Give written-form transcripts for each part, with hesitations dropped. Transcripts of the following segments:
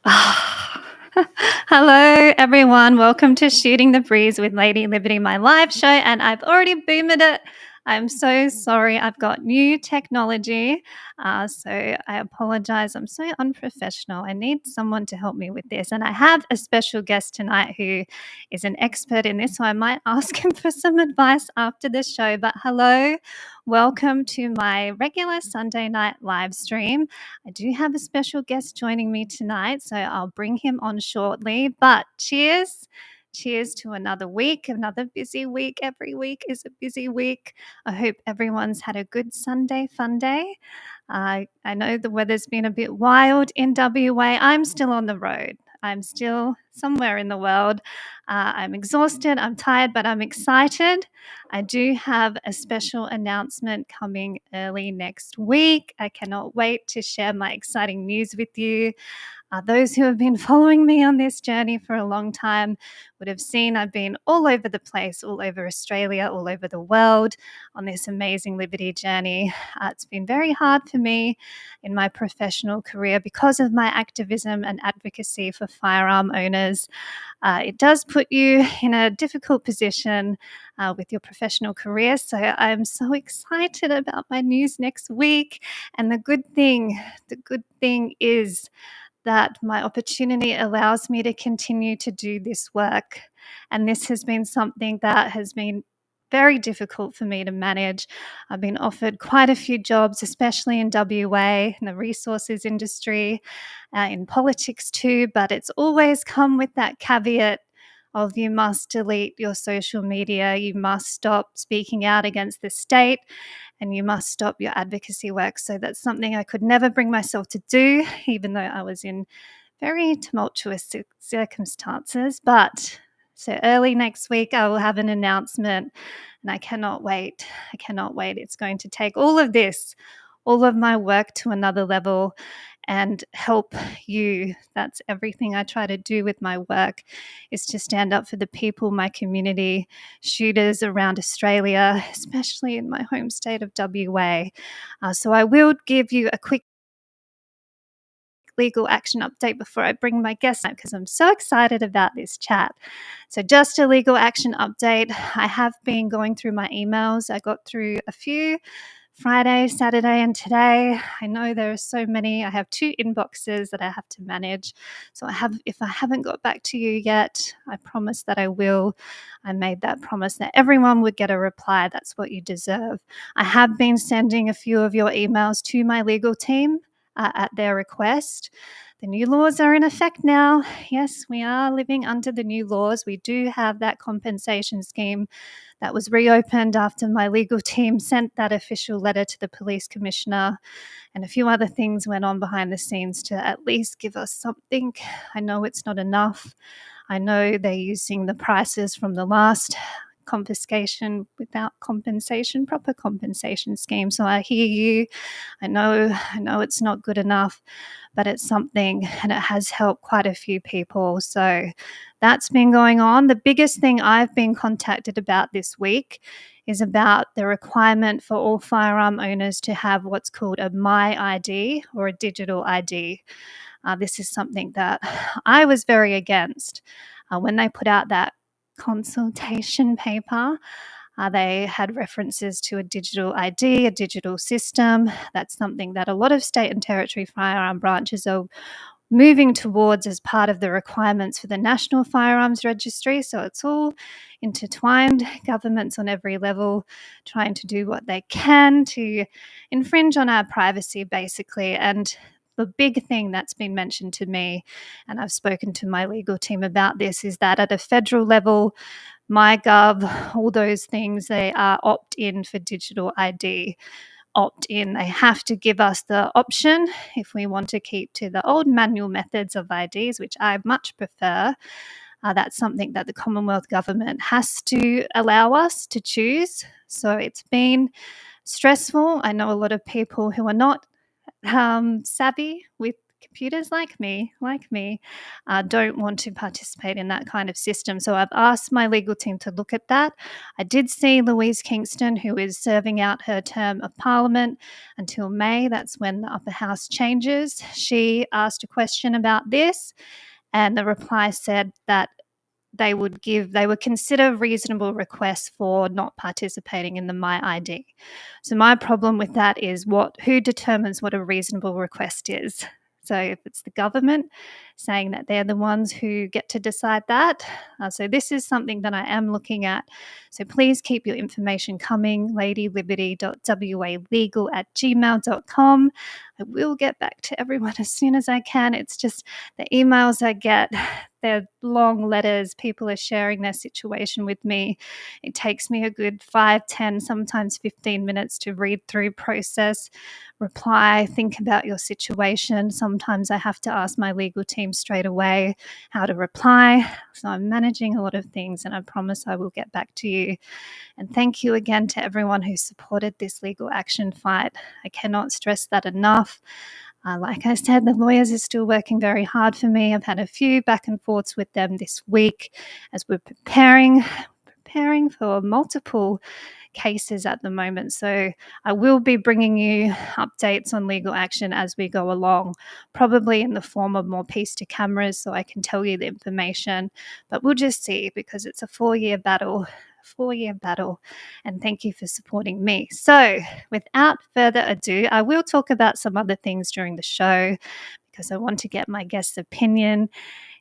Hello, everyone. Welcome to Shooting the Breeze with Lady Liberty, my live show. And I've already boomed it. I'm so sorry. I've got new technology. So I apologize. I'm so unprofessional. I need someone to help me with this. And I have a special guest tonight who is an expert in this. So I might ask him for some advice after the show. But hello, welcome to my regular Sunday night live stream. I do have a special guest joining me tonight, so I'll bring him on shortly. But cheers. Cheers to another week, another busy week. Every week is a busy week. I hope everyone's had a good Sunday fun day. I know the weather's been a bit wild in WA. I'm still on the road. I'm still somewhere in the world. I'm exhausted, I'm tired, but I'm excited. I do have a special announcement coming early next week. I cannot wait to share my exciting news with you. Those who have been following me on this journey for a long time would have seen I've been all over the place, all over Australia, all over the world on this amazing liberty journey. It's been very hard for me in my professional career because of my activism and advocacy for firearm owners. It does put you in a difficult position with your professional career. So I'm so excited about my news next week. And the good thing is that my opportunity allows me to continue to do this work. And this has been something that has been very difficult for me to manage. I've been offered quite a few jobs, especially in WA, in the resources industry, in politics too, but it's always come with that caveat of you must delete your social media, you must stop speaking out against the state, and you must stop your advocacy work. So that's something I could never bring myself to do, even though I was in very tumultuous circumstances. But so early next week, I will have an announcement, and I cannot wait. I cannot wait. It's going to take all of this, all of my work to another level and help you. That's everything I try to do with my work, is to stand up for the people, my community, shooters around Australia, especially in my home state of WA. So I will give you a quick legal action update before I bring my guest on, because I'm so excited about this chat. So just a legal action update. I have been going through my emails. I got through a few Friday, Saturday, and today. I know there are so many. I have 2 inboxes that I have to manage. So if I haven't got back to you yet, I promise that I will. I made that promise that everyone would get a reply. That's what you deserve. I have been sending a few of your emails to my legal team at their request. The new laws are in effect now. Yes, we are living under the new laws. We do have that compensation scheme that was reopened after my legal team sent that official letter to the police commissioner, and a few other things went on behind the scenes to at least give us something. I know it's not enough. I know they're using the prices from the last confiscation without compensation, proper compensation scheme. So I hear you. I know it's not good enough, but it's something, and it has helped quite a few people. So that's been going on. The biggest thing I've been contacted about this week is about the requirement for all firearm owners to have what's called a My ID or a digital ID. This is something that I was very against when they put out that consultation paper. They had references to a digital ID, a digital system. That's something that a lot of state and territory firearm branches are moving towards as part of the requirements for the National Firearms Registry. So it's all intertwined. Governments on every level trying to do what they can to infringe on our privacy, basically. And the big thing that's been mentioned to me, and I've spoken to my legal team about this, is that at a federal level, MyGov, all those things, they are opt-in for digital ID. Opt-in. They have to give us the option if we want to keep to the old manual methods of IDs, which I much prefer. That's something that the Commonwealth Government has to allow us to choose. So it's been stressful. I know a lot of people who are not savvy with computers like me, don't want to participate in that kind of system. So I've asked my legal team to look at that. I did see Louise Kingston, who is serving out her term of Parliament until May. That's when the upper house changes. She asked a question about this, and the reply said that they would consider reasonable requests for not participating in the My ID. So my problem with that is who determines what a reasonable request is? So if it's the government saying that they're the ones who get to decide that. So this is something that I am looking at. So please keep your information coming, ladyliberty.walegal@gmail.com. I will get back to everyone as soon as I can. It's just the emails I get, they're long letters. People are sharing their situation with me. It takes me a good 5, 10, sometimes 15 minutes to read through, process, reply, think about your situation. Sometimes I have to ask my legal team straight away how to reply. So I'm managing a lot of things, and I promise I will get back to you. And thank you again to everyone who supported this legal action fight. I cannot stress that enough. Like I said, the lawyers are still working very hard for me. I've had a few back and forths with them this week as we're preparing for multiple cases at the moment. So I will be bringing you updates on legal action as we go along, probably in the form of more piece to cameras so I can tell you the information. But we'll just see, because it's a 4-year battle. And thank you for supporting me. So without further ado, I will talk about some other things during the show because I want to get my guest's opinion.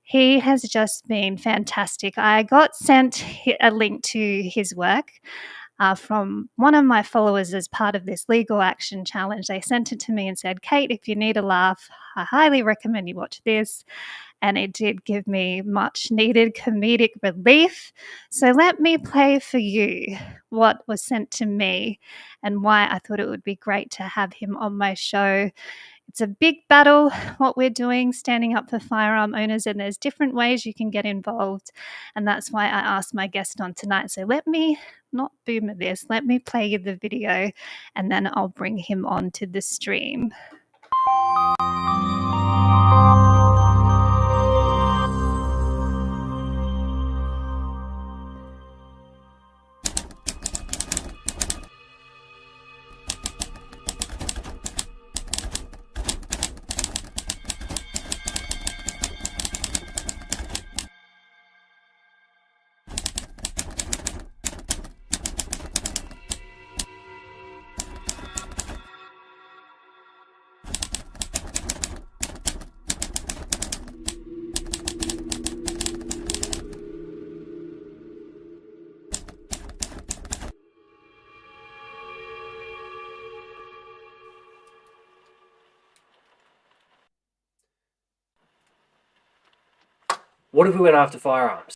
He has just been fantastic. I got sent a link to his work from one of my followers as part of this legal action challenge. They sent it to me and said, Kate, if you need a laugh, I highly recommend you watch this. And it did give me much needed comedic relief. So let me play for you what was sent to me and why I thought it would be great to have him on my show. It's a big battle, what we're doing, standing up for firearm owners, and there's different ways you can get involved. And that's why I asked my guest on tonight. So let me not boomer this. Let me play you the video, and then I'll bring him on to the stream. What if we went after firearms?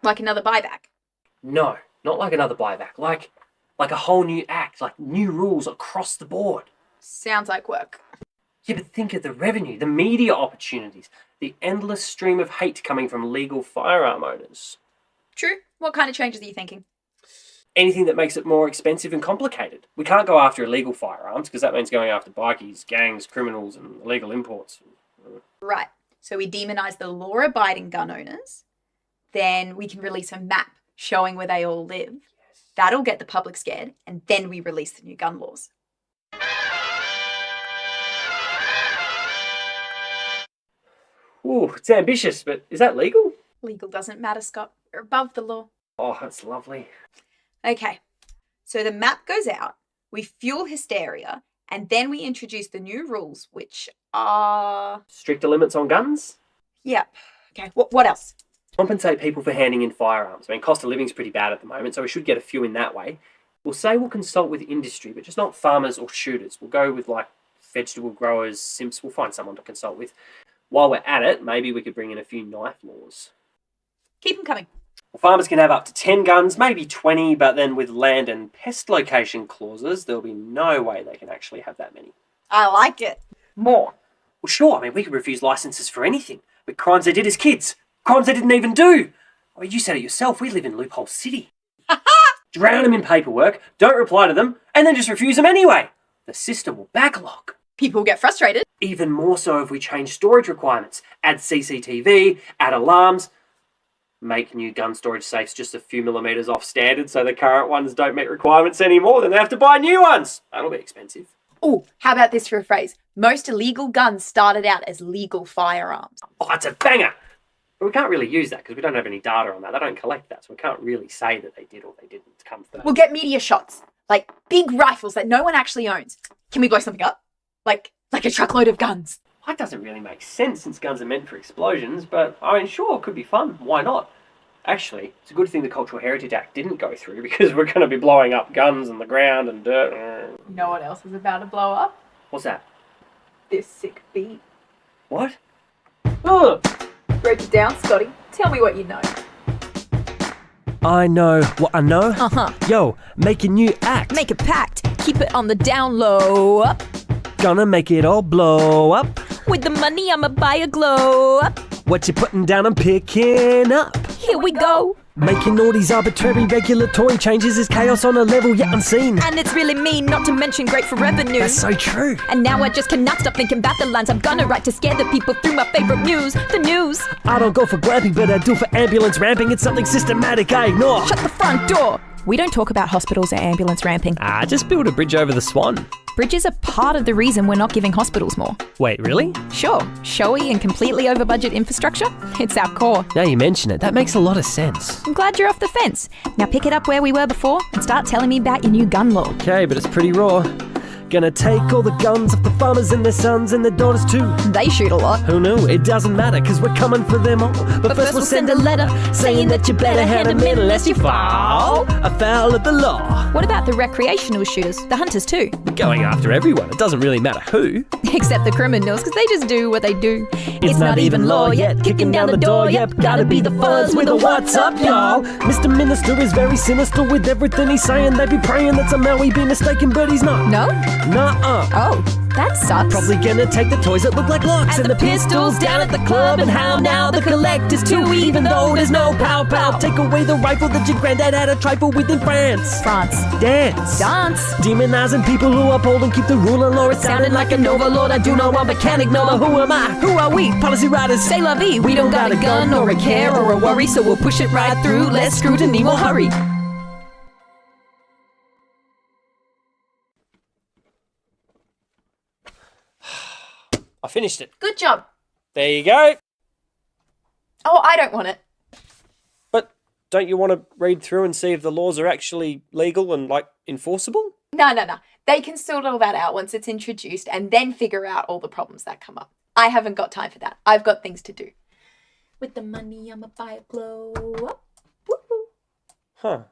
Like another buyback? No, not like another buyback. Like a whole new act, like new rules across the board. Sounds like work. Yeah, but think of the revenue, the media opportunities, the endless stream of hate coming from legal firearm owners. True. What kind of changes are you thinking? Anything that makes it more expensive and complicated. We can't go after illegal firearms because that means going after bikies, gangs, criminals, and illegal imports. Right. So we demonise the law-abiding gun owners. Then we can release a map showing where they all live. Yes. That'll get the public scared, and then we release the new gun laws. Ooh, it's ambitious, but is that legal? Legal doesn't matter, Scott. We're above the law. Oh, that's lovely. Okay. So the map goes out, we fuel hysteria, and then we introduce the new rules, which are... Stricter limits on guns? Yep. Okay, what else? Compensate people for handing in firearms. I mean, cost of living's pretty bad at the moment, so we should get a few in that way. We'll say we'll consult with industry, but just not farmers or shooters. We'll go with, like, vegetable growers, simps. We'll find someone to consult with. While we're at it, maybe we could bring in a few knife laws. Keep them coming. Well, farmers can have up to 10 guns, maybe 20, but then with land and pest location clauses, there'll be no way they can actually have that many. I like it. More. Well, sure, I mean, we could refuse licenses for anything, but crimes they did as kids, crimes they didn't even do. I mean, you said it yourself, we live in Loophole City. Drown them in paperwork, don't reply to them, and then just refuse them anyway. The system will backlog. People get frustrated. Even more so if we change storage requirements, add CCTV, add alarms, make new gun storage safes just a few millimeters off standard so the current ones don't meet requirements anymore, then they have to buy new ones. That'll be expensive. Oh, how about this for a phrase? Most illegal guns started out as legal firearms. Oh, that's a banger! But we can't really use that because we don't have any data on that. They don't collect that, so we can't really say that they did or they didn't come first. We'll get media shots, like big rifles that no one actually owns. Can we blow something up? Like a truckload of guns. That doesn't really make sense since guns are meant for explosions, but I mean, sure, it could be fun. Why not? Actually, it's a good thing the Cultural Heritage Act didn't go through because we're going to be blowing up guns on the ground and dirt. You know what else is about to blow up? What's that? This sick beat. What? Ugh! Break it down, Scotty. Tell me what you know. I know what I know. Uh-huh. Yo, make a new act. Make a pact. Keep it on the down low. Up. Gonna make it all blow up. With the money, I'ma buy a glow up. What you putting down, I'm picking up. Here we go. Making all these arbitrary regulatory changes is chaos on a level yet unseen. And it's really mean, not to mention great for revenue. That's so true. And now I just cannot stop thinking about the lines I'm gonna write to scare the people through my favorite muse, the news. I don't go for glamping, but I do for ambulance ramping. It's something systematic I ignore. Shut the front door. We don't talk about hospitals or ambulance ramping. Just build a bridge over the Swan. Bridges are part of the reason we're not giving hospitals more. Wait, really? Sure, showy and completely over budget infrastructure, it's our core. Now you mention it, that makes a lot of sense. I'm glad you're off the fence. Now pick it up where we were before and start telling me about your new gun law. Okay, but it's pretty raw. Gonna take all the guns off the farmers and their sons and their daughters too. They shoot a lot. Who knew? It doesn't matter, cause we're coming for them all. But first we'll send a letter saying that you better hand them in unless you fall afoul of the law. What about the recreational shooters, the hunters too? We're going after everyone, it doesn't really matter who. Except the criminals, because they just do what they do. It's not even law yet, kicking down the door, yep. Gotta be the fuzz with a what's up, y'all. Mr. Minister is very sinister with everything he's saying. They be praying that somehow we be mistaken, but he's not. No? Nuh-uh. Oh, that sucks. Probably gonna take the toys that look like locks and the pistols down at the club. And how now the collectors too, even though there's no pow-pow. Take away the rifle that your granddad had a trifle with in France. Dance. Demonizing people who uphold and keep the rule and law. It's sounding like an overlord. I do know I'm mechanic, no, but who am I? Who are we? Policy writers. Say la vie, we don't got a gun or a care or a worry, so we'll push it right through. Less scrutiny, more hurry. I finished it. Good job. There you go. Oh, I don't want it. But don't you want to read through and see if the laws are actually legal and, like, enforceable? No. They can sort all that out once it's introduced and then figure out all the problems that come up. I haven't got time for that. I've got things to do. With the money, I'ma buy a glow up. Woo-hoo. Huh.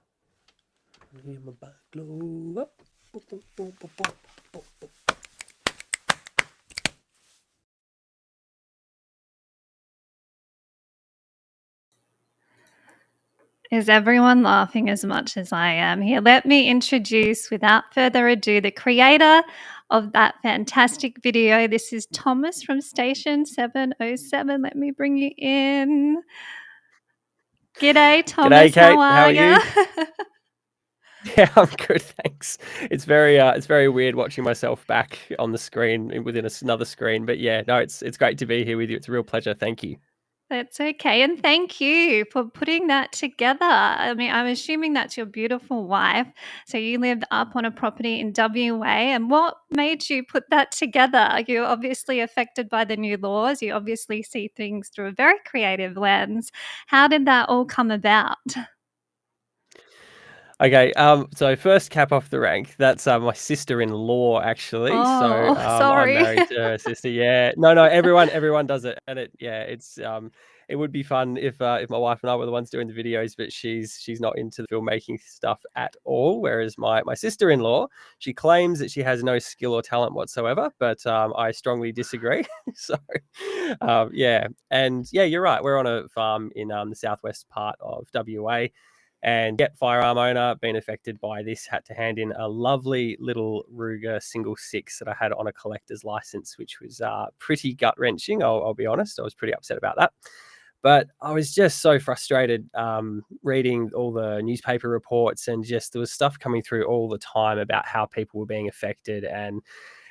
Is everyone laughing as much as I am here? Let me introduce, without further ado, the creator of that fantastic video. This is Thomas from Station 707. Let me bring you in. G'day, Thomas. G'day, Kate. How are you? Yeah, I'm good, thanks. It's very weird watching myself back on the screen within another screen, but yeah, no, it's great to be here with you. It's a real pleasure. Thank you. That's okay. And thank you for putting that together. I mean, I'm assuming that's your beautiful wife. So you lived up on a property in WA. And what made you put that together? You're obviously affected by the new laws. You obviously see things through a very creative lens. How did that all come about? Okay, so first cap off the rank. That's my sister-in-law, actually. Oh, sorry. I'm married to her sister. Yeah, no, everyone does it, and it's it would be fun if my wife and I were the ones doing the videos, but she's not into the filmmaking stuff at all. Whereas my sister-in-law, she claims that she has no skill or talent whatsoever, but I strongly disagree. So yeah, and yeah, you're right. We're on a farm in the southwest part of WA. And yet, firearm owner, been affected by this, had to hand in a lovely little Ruger single 6 that I had on a collector's license, which was pretty gut-wrenching, I'll be honest. I was pretty upset about that. But I was just so frustrated reading all the newspaper reports, and just there was stuff coming through all the time about how people were being affected. And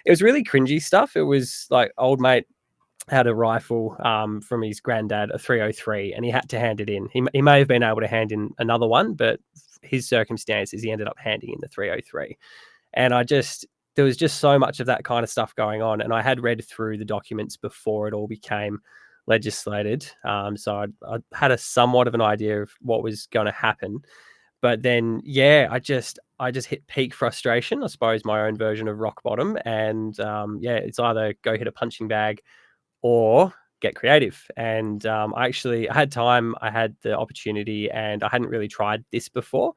it was really cringy stuff. It was like old mate had a rifle from his granddad, a 303, and he had to hand it in. He may have been able to hand in another one, but his circumstances, he ended up handing in the 303. And there was just so much of that kind of stuff going on. And I had read through the documents before it all became legislated. So I had a somewhat of an idea of what was going to happen. But then, yeah, I just hit peak frustration, I suppose, my own version of rock bottom. And it's either go hit a punching bag or get creative. And I had time, I had the opportunity, and I hadn't really tried this before.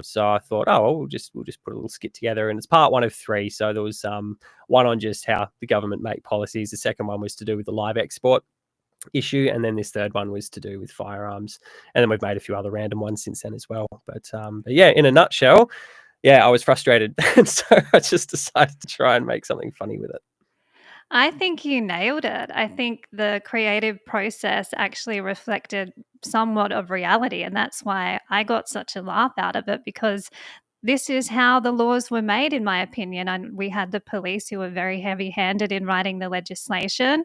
So I thought, we'll just put a little skit together, and it's part 1 of 3. So there was one on just how the government make policies. The second one was to do with the live export issue, and then this third one was to do with firearms. And then we've made a few other random ones since then as well. But yeah, in a nutshell, yeah, I was frustrated, and so I just decided to try and make something funny with it. I think you nailed it. I think the creative process actually reflected somewhat of reality, and that's why I got such a laugh out of it, because this is how the laws were made, in my opinion. And we had the police who were very heavy-handed in writing the legislation.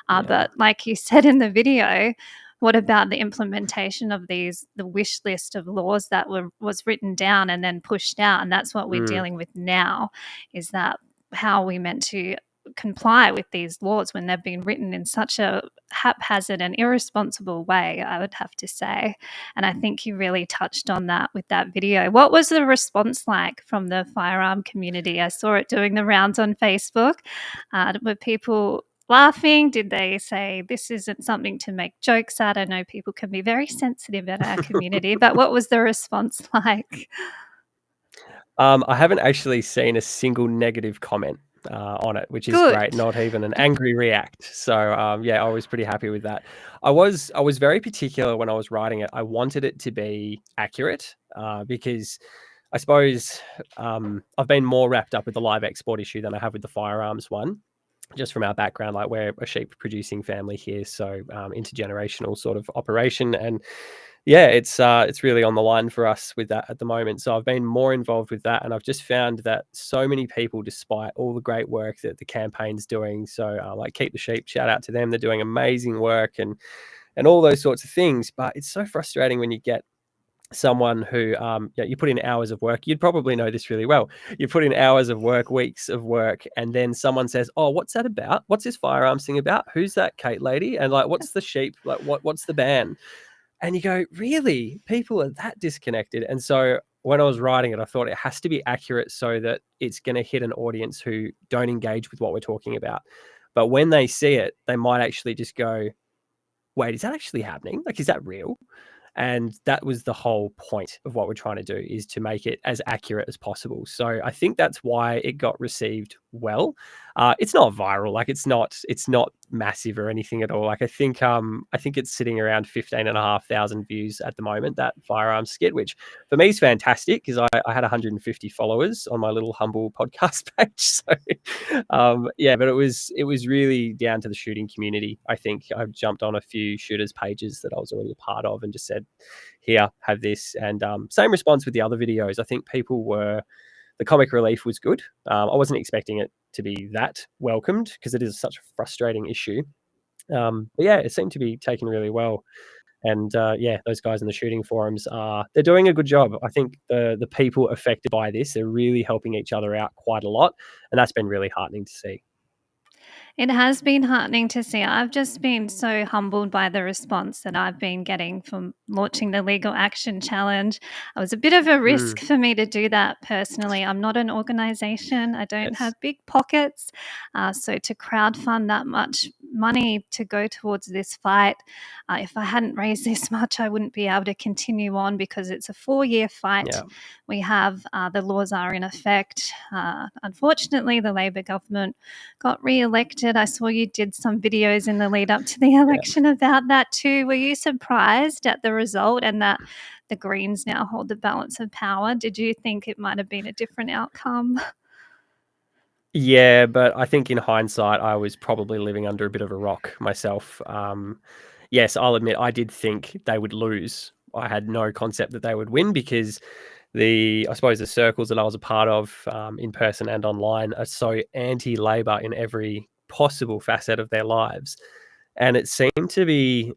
But like you said in the video, what about the implementation of the wish list of laws that was written down and then pushed out? And that's what we're dealing with now, is that how we meant to comply with these laws when they've been written in such a haphazard and irresponsible way, I would have to say. And I think you really touched on that with that video. What was the response like from the firearm community? I saw it doing the rounds on Facebook. Were people laughing? Did they say this isn't something to make jokes at? I know people can be very sensitive in our community, but what was the response like? I haven't actually seen a single negative comment on it, which is Good. great. Not even an angry react. So I was pretty happy with that. I was very particular when I was writing it. I wanted it to be accurate because I suppose I've been more wrapped up with the live export issue than I have with the firearms one, just from our background. Like, we're a sheep producing family here, so intergenerational sort of operation. And yeah, it's really on the line for us with that at the moment. So I've been more involved with that, and I've just found that so many people, despite all the great work that the campaign's doing, so like Keep the Sheep, shout out to them, they're doing amazing work and all those sorts of things. But it's so frustrating when you get someone who you put in hours of work. You'd probably know this really well. You put in hours of work, weeks of work, and then someone says, "Oh, what's that about? What's this firearms thing about? Who's that Kate lady? And like, what's the sheep? Like, what's the ban?" And you go, really? People are that disconnected? And so when I was writing it, I thought it has to be accurate so that it's going to hit an audience who don't engage with what we're talking about. But when they see it, they might actually just go, wait, is that actually happening? Like, is that real? And that was the whole point of what we're trying to do, is to make it as accurate as possible. So I think that's why it got received well. It's not viral, like it's not massive or anything at all. Like I think it's sitting around 15,500 views at the moment, that firearms skit, which for me is fantastic because I had 150 followers on my little humble podcast page. So but it was really down to the shooting community. I think I've jumped on a few shooters pages that I was already a part of and just said, here, have this. And same response with the other videos. I think the comic relief was good. I wasn't expecting it to be that welcomed because it is such a frustrating issue. But yeah, it seemed to be taken really well. And those guys in the shooting forums they're doing a good job. I think the people affected by this, they're really helping each other out quite a lot. And that's been really heartening to see. It has been heartening to see. I've just been so humbled by the response that I've been getting from launching the Legal Action Challenge. It was a bit of a risk for me to do that personally. I'm not an organisation. I don't have big pockets. So to crowdfund that much money to go towards this fight, if I hadn't raised this much, I wouldn't be able to continue on because it's a 4-year fight. Yeah. We have the laws are in effect. Unfortunately, the Labor government got re-elected. I saw you did some videos in the lead up to the election about that too. Were you surprised at the result and that the Greens now hold the balance of power? Did you think it might have been a different outcome? Yeah, but I think in hindsight, I was probably living under a bit of a rock myself. Yes, I'll admit I did think they would lose. I had no concept that they would win because I suppose the circles that I was a part of in person and online are so anti-Labor in every possible facet of their lives. And it seemed to be,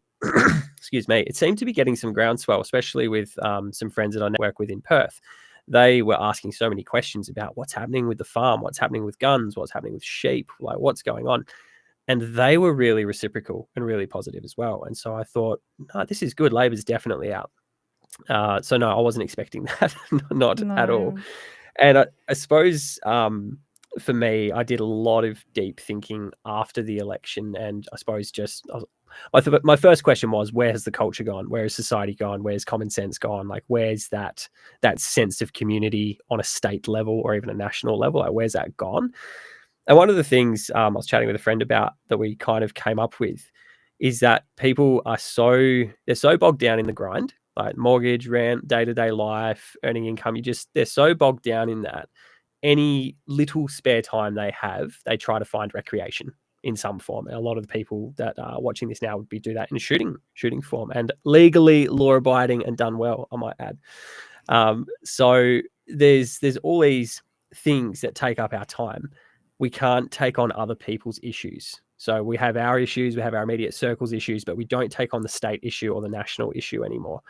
excuse me, it seemed to be getting some groundswell, especially with some friends that I network with in Perth. They were asking so many questions about what's happening with the farm, what's happening with guns, what's happening with sheep, like what's going on. And they were really reciprocal and really positive as well. And so I thought, no, this is good. Labor's definitely out. So no, I wasn't expecting that, not at all. No. And I suppose for me, I did a lot of deep thinking after the election, and I suppose my first question was, where has the culture gone? Where has society gone? Where's common sense gone? Like, where's that sense of community on a state level or even a national level? Like, where's that gone? And one of the things I was chatting with a friend about that we kind of came up with is that people are they're so bogged down in the grind, like mortgage, rent, day-to-day life, earning income. They're so bogged down in that. Any little spare time they have, they try to find recreation in some form. And a lot of the people that are watching this now would do that in shooting form, and legally law-abiding and done well, I might add. So there's all these things that take up our time. We can't take on other people's issues. So we have our issues, we have our immediate circle's issues, but we don't take on the state issue or the national issue anymore.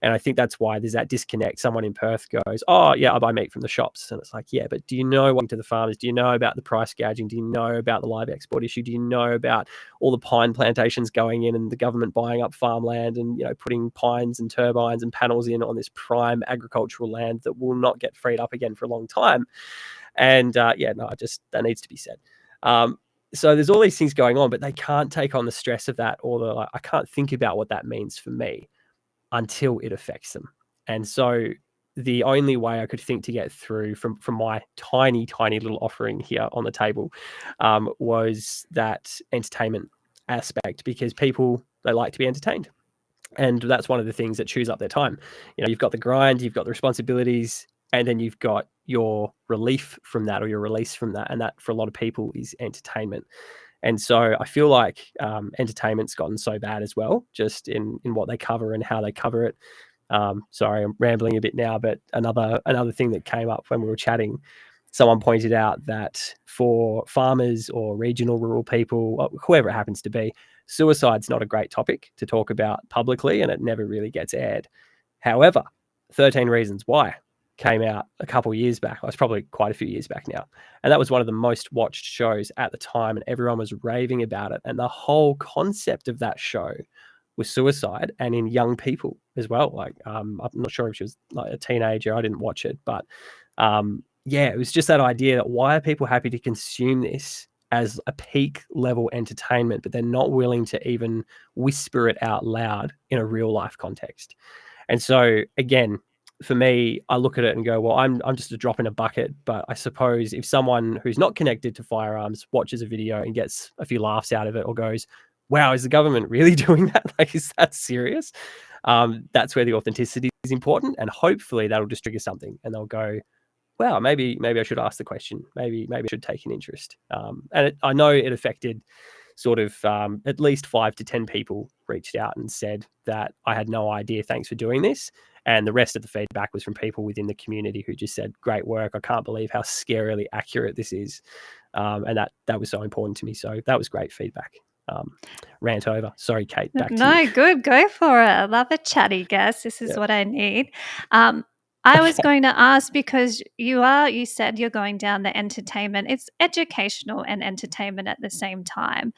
And I think that's why there's that disconnect. Someone in Perth goes, oh, yeah, I buy meat from the shops. And it's like, yeah, but do you know what to the farmers? Do you know about the price gouging? Do you know about the live export issue? Do you know about all the pine plantations going in and the government buying up farmland and, putting pines and turbines and panels in on this prime agricultural land that will not get freed up again for a long time? And that needs to be said. So there's all these things going on, but they can't take on the stress of that, or I can't think about what that means for me until it affects them. And so the only way I could think to get through from my tiny little offering here on the table was that entertainment aspect, because people, they like to be entertained. And that's one of the things that chews up their time. You've got the grind, you've got the responsibilities, and then you've got your relief from that, or your release from that. And that for a lot of people is entertainment. And so I feel like entertainment's gotten so bad as well, just in what they cover and how they cover it. Sorry, I'm rambling a bit now, but another thing that came up when we were chatting, someone pointed out that for farmers or regional rural people, whoever it happens to be, suicide's not a great topic to talk about publicly, and it never really gets aired. However, 13 Reasons Why came out a couple of years back. It's probably quite a few years back now. And that was one of the most watched shows at the time, and everyone was raving about it. And the whole concept of that show was suicide, and in young people as well. Like, I'm not sure if she was like a teenager. I didn't watch it, but it was just that idea that why are people happy to consume this as a peak level entertainment, but they're not willing to even whisper it out loud in a real life context. And so again, for me, I look at it and go, well, I'm just a drop in a bucket. But I suppose if someone who's not connected to firearms watches a video and gets a few laughs out of it, or goes, wow, is the government really doing that? Like, is that serious? That's where the authenticity is important. And hopefully that'll just trigger something, and they'll go, wow, maybe I should ask the question. Maybe I should take an interest. And I know it affected sort of at least 5 to 10 people reached out and said that I had no idea, thanks for doing this. And the rest of the feedback was from people within the community who just said, great work. I can't believe how scarily accurate this is. And that was so important to me. So that was great feedback. Rant over. Sorry, Kate, back to you. No, good. Go for it. I love a chatty guest. This is what I need. I was going to ask, because you said you're going down the entertainment. It's educational and entertainment at the same time.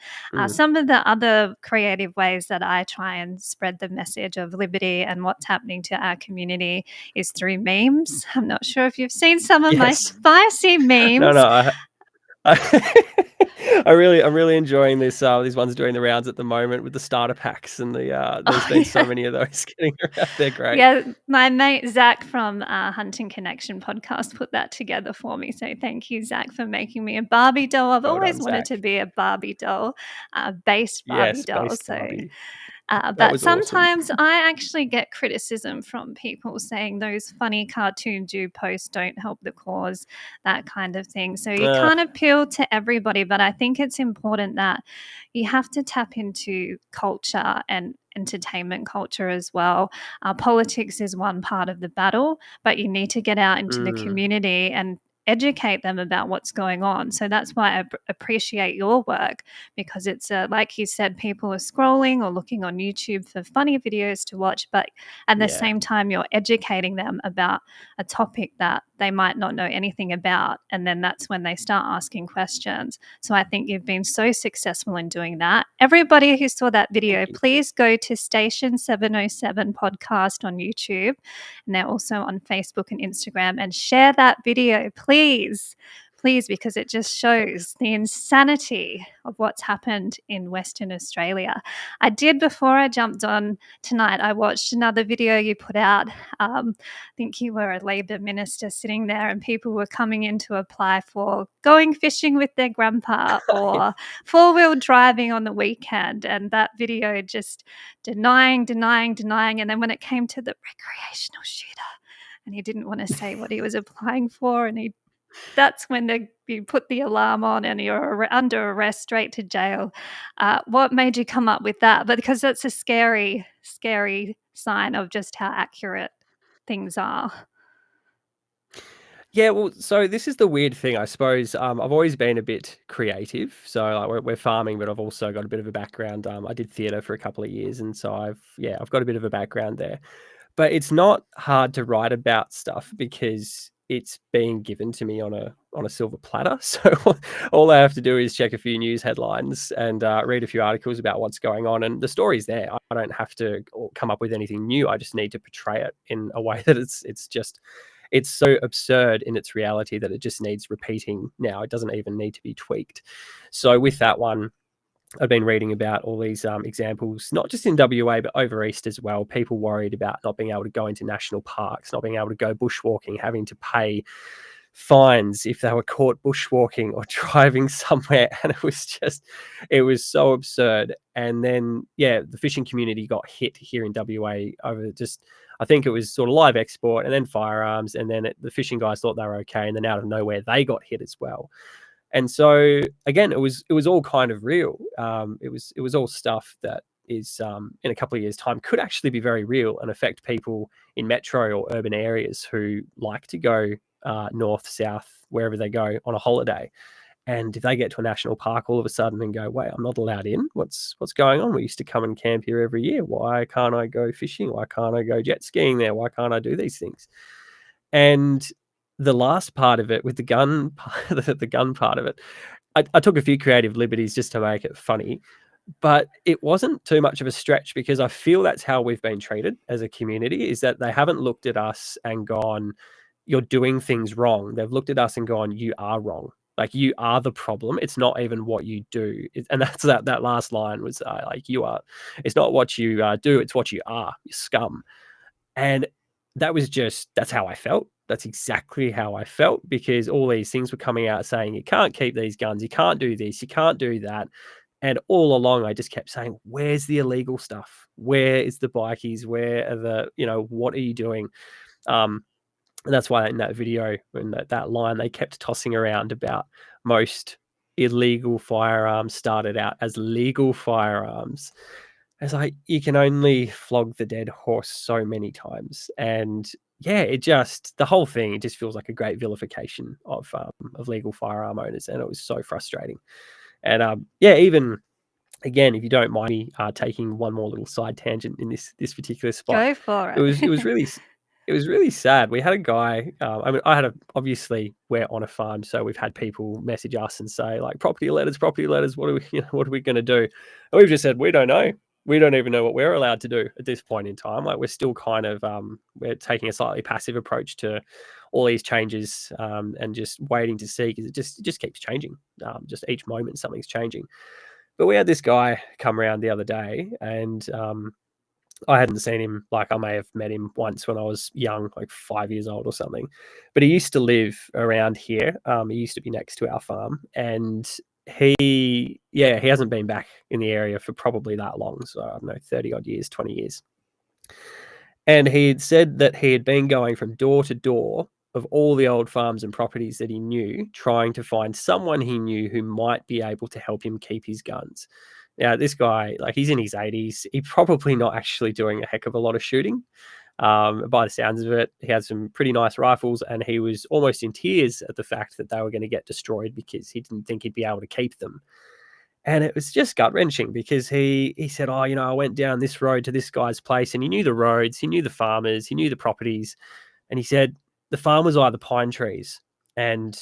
Some of the other creative ways that I try and spread the message of liberty and what's happening to our community is through memes. I'm not sure if you've seen some of my spicy memes. No, I'm really enjoying this. These ones doing the rounds at the moment with the starter packs, and there's been so many of those getting around. They're great. Yeah, my mate Zach from Hunting Connection podcast put that together for me. So thank you, Zach, for making me a Barbie doll. I've always wanted to be a Barbie doll, based Barbie doll. Based Barbie. But sometimes awesome. I actually get criticism from people saying those funny cartoons you post don't help the cause, that kind of thing. So you can't appeal to everybody, but I think it's important that you have to tap into culture and entertainment culture as well. Politics is one part of the battle, but you need to get out into the community and educate them about what's going on. So that's why I appreciate your work, because it's like you said, people are scrolling or looking on YouTube for funny videos to watch, but at the same time you're educating them about a topic that they might not know anything about, and then that's when they start asking questions. So I think you've been so successful in doing that. Everybody who saw that video, please go to Station 707 podcast on YouTube, and they're also on Facebook and Instagram, and share that video, please, because it just shows the insanity of what's happened in Western Australia. I did, before I jumped on tonight, I watched another video you put out. I think you were a Labor minister sitting there, and people were coming in to apply for going fishing with their grandpa or four-wheel driving on the weekend, and that video just denying. And then when it came to the recreational shooter, and he didn't want to say what he was applying for, and that's when you put the alarm on and you're under arrest, straight to jail. What made you come up with that? But because that's a scary, scary sign of just how accurate things are. Yeah, well, so this is the weird thing, I suppose. I've always been a bit creative. So like we're farming, but I've also got a bit of a background. I did theatre for a couple of years, and so I've got a bit of a background there. But it's not hard to write about stuff because it's being given to me on a silver platter. So all I have to do is check a few news headlines and read a few articles about what's going on, and the story's there. I don't have to come up with anything new. I just need to portray it in a way that it's so absurd in its reality that it just needs repeating now. It doesn't even need to be tweaked. So with that one, I've been reading about all these examples, not just in WA, but over East as well. People worried about not being able to go into national parks, not being able to go bushwalking, having to pay fines if they were caught bushwalking or driving somewhere. And it was so absurd. And then, the fishing community got hit here in WA over I think it was sort of live export and then firearms. And then the fishing guys thought they were okay. And then out of nowhere, they got hit as well. And so again, it was all kind of real. It was all stuff that is in a couple of years' time could actually be very real and affect people in metro or urban areas who like to go north, south, wherever they go on a holiday. And if they get to a national park all of a sudden and go, wait, I'm not allowed in. What's going on? We used to come and camp here every year. Why can't I go fishing? Why can't I go jet skiing there? Why can't I do these things? And the last part of it with the gun part of it, I took a few creative liberties just to make it funny, but it wasn't too much of a stretch because I feel that's how we've been treated as a community, is that they haven't looked at us and gone, you're doing things wrong. They've looked at us and gone, you are wrong. Like, you are the problem. It's not even what you do. And that's that last line was like, it's not what you do, it's what you are, you scum. And that's how I felt. That's exactly how I felt, because all these things were coming out saying, you can't keep these guns, you can't do this, you can't do that. And all along, I just kept saying, where's the illegal stuff? Where is the bikies? Where are what are you doing? And that's why in that video, in that line, they kept tossing around about most illegal firearms started out as legal firearms. It's like, you can only flog the dead horse so many times. And the whole thing, it just feels like a great vilification of legal firearm owners. And it was so frustrating. And even, again, if you don't mind me taking one more little side tangent in this particular spot. Go for it. It was really sad. We had a guy, obviously we're on a farm, so we've had people message us and say, like, property letters, what are we going to do? And we've just said, we don't know. We don't even know what we're allowed to do at this point in time. Like, we're still kind of, we're taking a slightly passive approach to all these changes and just waiting to see, because it just keeps changing. Just each moment something's changing. But we had this guy come around the other day, and I hadn't seen him. Like, I may have met him once when I was young, like 5 years old or something. But he used to live around here. He used to be next to our farm, and he hasn't been back in the area for probably that long. So I don't know, 30 odd years, 20 years. And he had said that he had been going from door to door of all the old farms and properties that he knew, trying to find someone he knew who might be able to help him keep his guns. Now, this guy, like, he's in his 80s. He's probably not actually doing a heck of a lot of shooting. By the sounds of it, he had some pretty nice rifles, and he was almost in tears at the fact that they were going to get destroyed because he didn't think he'd be able to keep them. And it was just gut-wrenching because he said, oh, I went down this road to this guy's place, and he knew the roads, he knew the farmers, he knew the properties. And he said the farm was either pine trees, and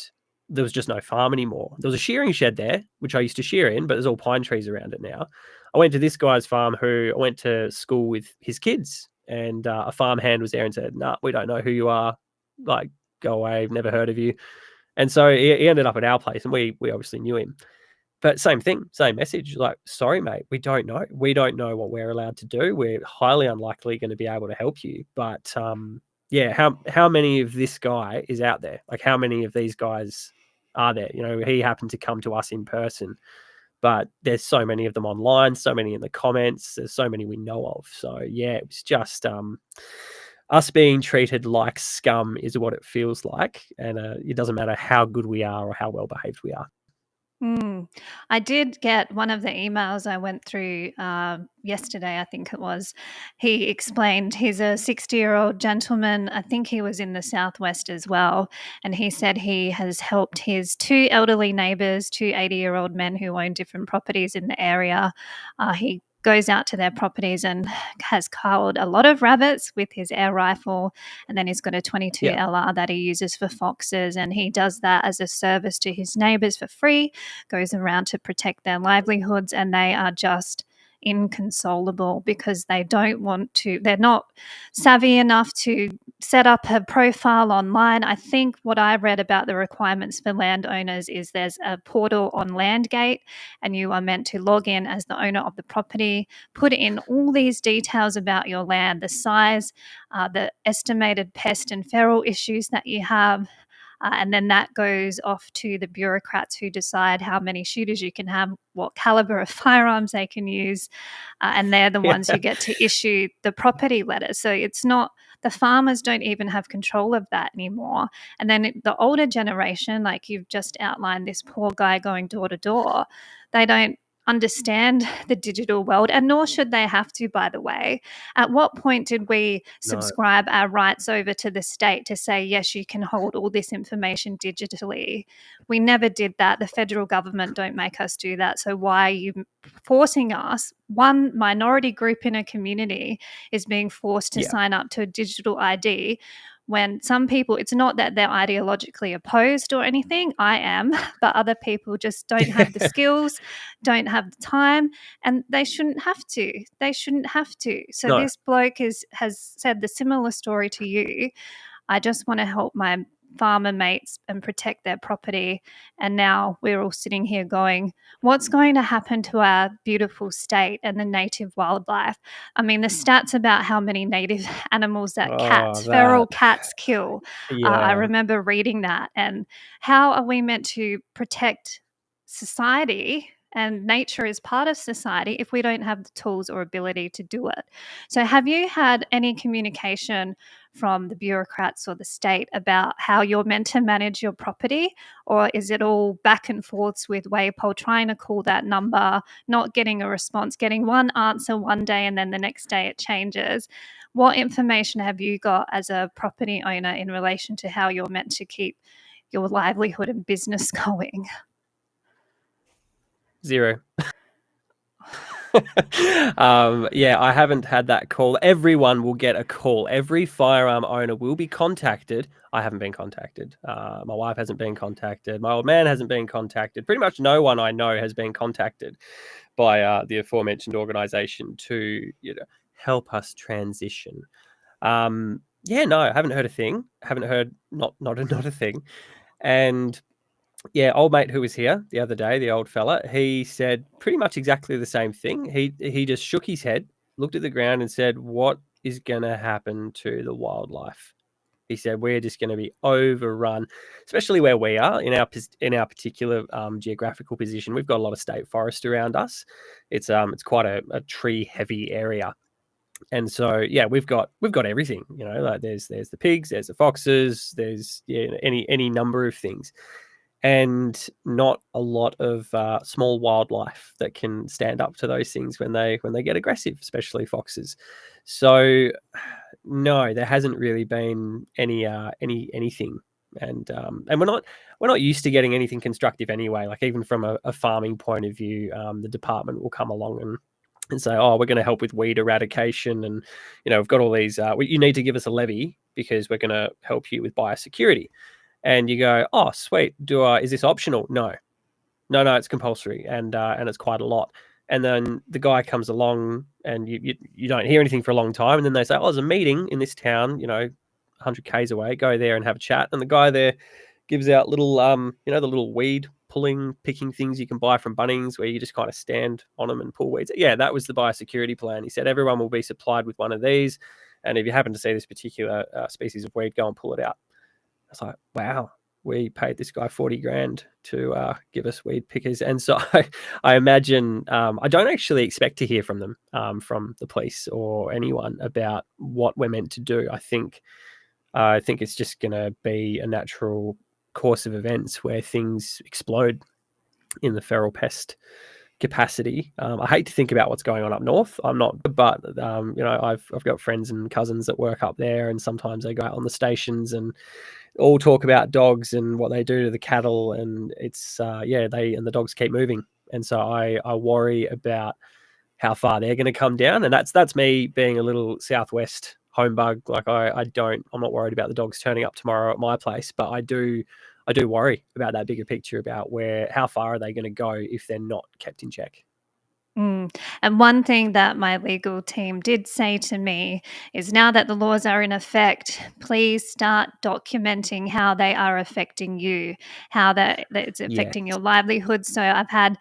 there was just no farm anymore. There was a shearing shed there, which I used to shear in, but there's all pine trees around it now. I went to this guy's farm who I went to school with his kids, and a farmhand was there and said, nah, we don't know who you are. Like, go away, never heard of you. And so he ended up at our place, and we obviously knew him. But same thing, same message. Like, sorry, mate, we don't know. We don't know what we're allowed to do. We're highly unlikely going to be able to help you. But yeah, how many of this guy is out there? Like, how many of these guys are there? He happened to come to us in person, but there's so many of them online, so many in the comments. There's so many we know of. So yeah, it was just us being treated like scum is what it feels like. And it doesn't matter how good we are or how well behaved we are. I did get one of the emails I went through yesterday, I think it was. He explained he's a 60-year-old gentleman. I think he was in the Southwest as well. And he said he has helped his two elderly neighbours, two 80-year-old men who own different properties in the area. He goes out to their properties and has culled a lot of rabbits with his air rifle, and then he's got a 22 LR that he uses for foxes, and he does that as a service to his neighbours for free, goes around to protect their livelihoods, and they are just inconsolable because they're not savvy enough to set up a profile online. I think what I read about the requirements for landowners is there's a portal on Landgate, and you are meant to log in as the owner of the property, put in all these details about your land, the size, the estimated pest and feral issues that you have. And then that goes off to the bureaucrats who decide how many shooters you can have, what caliber of firearms they can use, and they're the ones who get to issue the property letters. So it's not, the farmers don't even have control of that anymore. And then the older generation, like you've just outlined, this poor guy going door to door, they don't understand the digital world, and nor should they have to, by the way. At what point did we subscribe our rights over to the state to say, yes, you can hold all this information digitally? We never did that. The federal government don't make us do that. So why are you forcing us? One minority group in a community is being forced to sign up to a digital ID, when some people, it's not that they're ideologically opposed or anything, I am, but other people just don't have the skills, don't have the time, and they shouldn't have to. They shouldn't have to. So this bloke has said the similar story to you. I just want to help my farmer mates and protect their property. And now we're all sitting here going, what's going to happen to our beautiful state and the native wildlife? I mean, the stats about how many native animals that feral cats kill. I remember reading that. And how are we meant to protect society and nature is part of society if we don't have the tools or ability to do it? So have you had any communication from the bureaucrats or the state about how you're meant to manage your property? Or is it all back and forths with WAPOL trying to call that number, not getting a response, getting one answer one day and then the next day it changes? What information have you got as a property owner in relation to how you're meant to keep your livelihood and business going? Zero. I haven't had that call. Everyone will get a call. Every firearm owner will be contacted. I haven't been contacted. My wife hasn't been contacted. My old man hasn't been contacted. Pretty much no one I know has been contacted by the aforementioned organization to help us transition. No, I haven't heard a thing. Haven't heard not a thing. And yeah, old mate who was here the other day, the old fella, he said pretty much exactly the same thing. He just shook his head, looked at the ground and said, what is going to happen to the wildlife? He said, we're just going to be overrun, especially where we are in our particular geographical position. We've got a lot of state forest around us. It's quite a tree heavy area. And so, yeah, we've got everything, like there's the pigs, there's the foxes, there's any number of things. and not a lot of small wildlife that can stand up to those things when they get aggressive, especially foxes. So no, there hasn't really been anything, and we're not used to getting anything constructive anyway. Like even from a farming point of view, the department will come along and say, oh, we're going to help with weed eradication, and we've got all these. You need to give us a levy because we're going to help you with biosecurity. And you go, oh, sweet. Is this optional? No, it's compulsory, and it's quite a lot. And then the guy comes along, and you don't hear anything for a long time, and then they say, oh, there's a meeting in this town, 100 k's away. Go there and have a chat. And the guy there gives out little, the little weed picking things you can buy from Bunnings, where you just kind of stand on them and pull weeds. Yeah, that was the biosecurity plan. He said everyone will be supplied with one of these, and if you happen to see this particular species of weed, go and pull it out. I was like, wow, we paid this guy 40 grand to give us weed pickers. And so I imagine I don't actually expect to hear from them, from the police or anyone, about what we're meant to do. I think it's just going to be a natural course of events where things explode in the feral pest capacity. I hate to think about what's going on up north. I'm not, but I've got friends and cousins that work up there, and sometimes they go out on the stations and all talk about dogs and what they do to the cattle, and it's the dogs keep moving, and so I worry about how far they're going to come down, and that's me being a little southwest home bug. Like I'm not worried about the dogs turning up tomorrow at my place, but I do worry about that bigger picture about how far are they going to go if they're not kept in check. And one thing that my legal team did say to me is, now that the laws are in effect, please start documenting how they are affecting you, how that it's affecting your livelihood. So I've had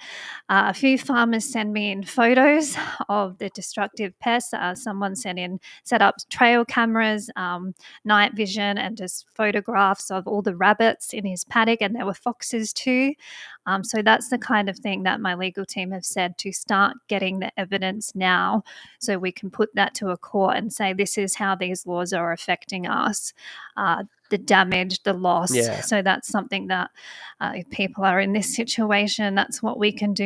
a few farmers send me in photos of the destructive pests. Someone set up trail cameras, night vision, and just photographs of all the rabbits in his paddock, and there were foxes too. So that's the kind of thing that my legal team have said, to start getting the evidence now so we can put that to a court and say, this is how these laws are affecting us, the damage, the loss. Yeah. So that's something that if people are in this situation, that's what we can do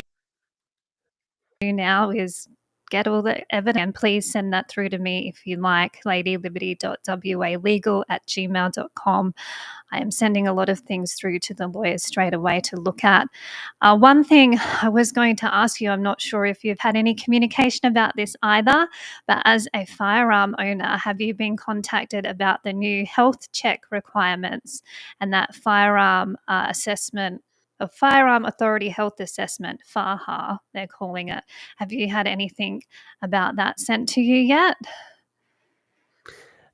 now, is get all the evidence. And please send that through to me if you like, ladyliberty.walegal@gmail.com. I am sending a lot of things through to the lawyers straight away to look at. One thing I was going to ask you, I'm not sure if you've had any communication about this either, but as a firearm owner, have you been contacted about the new health check requirements and that firearm assessment, a Firearm Authority Health Assessment, FAHA, they're calling it? Have you had anything about that sent to you yet?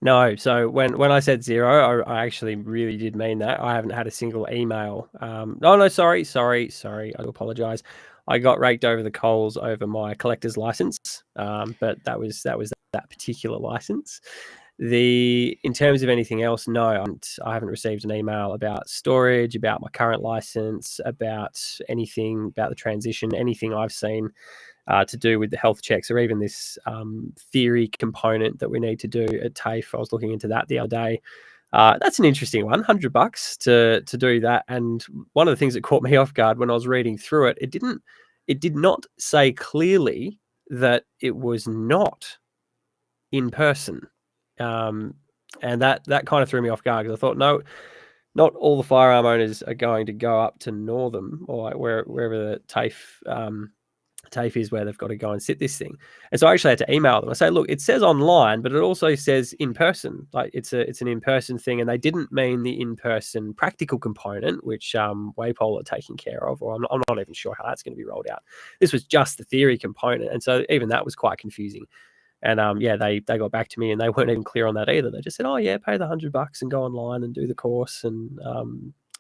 No, so when I said zero, I actually really did mean that. I haven't had a single email. No, sorry. I do apologise. I got raked over the coals over my collector's license, but that was that particular license. In terms of anything else, no, I haven't received an email about storage, about my current license, about anything about the transition, anything I've seen to do with the health checks, or even this theory component that we need to do at TAFE. I was looking into that the other day. That's an interesting one, $100 to do that. And one of the things that caught me off guard when I was reading through it, it did not say clearly that it was not in person. And that kind of threw me off guard, because I thought, no, not all the firearm owners are going to go up to Northam, or like wherever the TAFE is, where they've got to go and sit this thing. And so I actually had to email them. I say, look, it says online, but it also says in person. Like it's an in-person thing, and they didn't mean the in-person practical component, which Waypol are taking care of, or I'm not even sure how that's going to be rolled out. This was just the theory component, and so even that was quite confusing. And they got back to me, and they weren't even clear on that either. They just said, oh yeah, pay the $100 and go online and do the course. And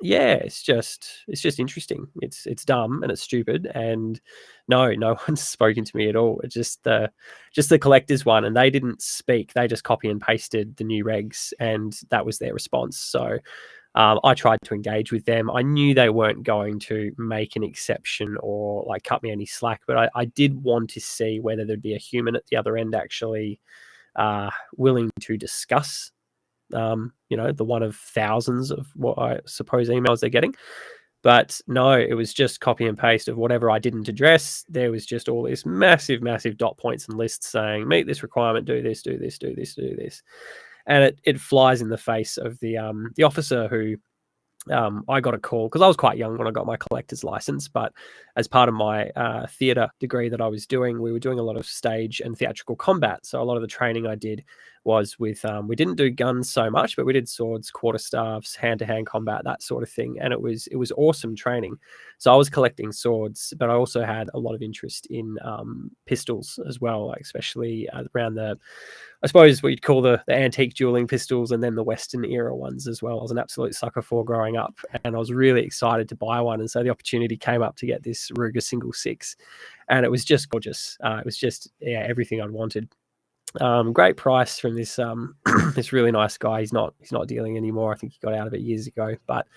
it's just interesting. It's dumb and it's stupid. And no one's spoken to me at all. It's just the collectors one, and they didn't speak. They just copy and pasted the new regs, and that was their response. So I tried to engage with them. I knew they weren't going to make an exception or like cut me any slack, but I did want to see whether there'd be a human at the other end actually willing to discuss, the one of thousands of what I suppose emails they're getting. But no, it was just copy and paste of whatever I didn't address. There was just all this massive, massive dot points and lists saying, meet this requirement, do this, do this, do this, do this. And it flies in the face of the officer who I got a call because I was quite young when I got my collector's license, but as part of my theatre degree that I was doing, we were doing a lot of stage and theatrical combat. So a lot of the training I did was with, we didn't do guns so much, but we did swords, quarterstaffs, hand-to-hand combat, that sort of thing. And it was awesome training. So I was collecting swords, but I also had a lot of interest in pistols as well, like especially around I suppose what you'd call the antique dueling pistols, and then the Western era ones as well. I was an absolute sucker for growing up, and I was really excited to buy one. And so the opportunity came up to get this Ruger Single 6, and it was just gorgeous. It was just everything I'd wanted. Great price from this this really nice guy. He's not dealing anymore. I think he got out of it years ago. But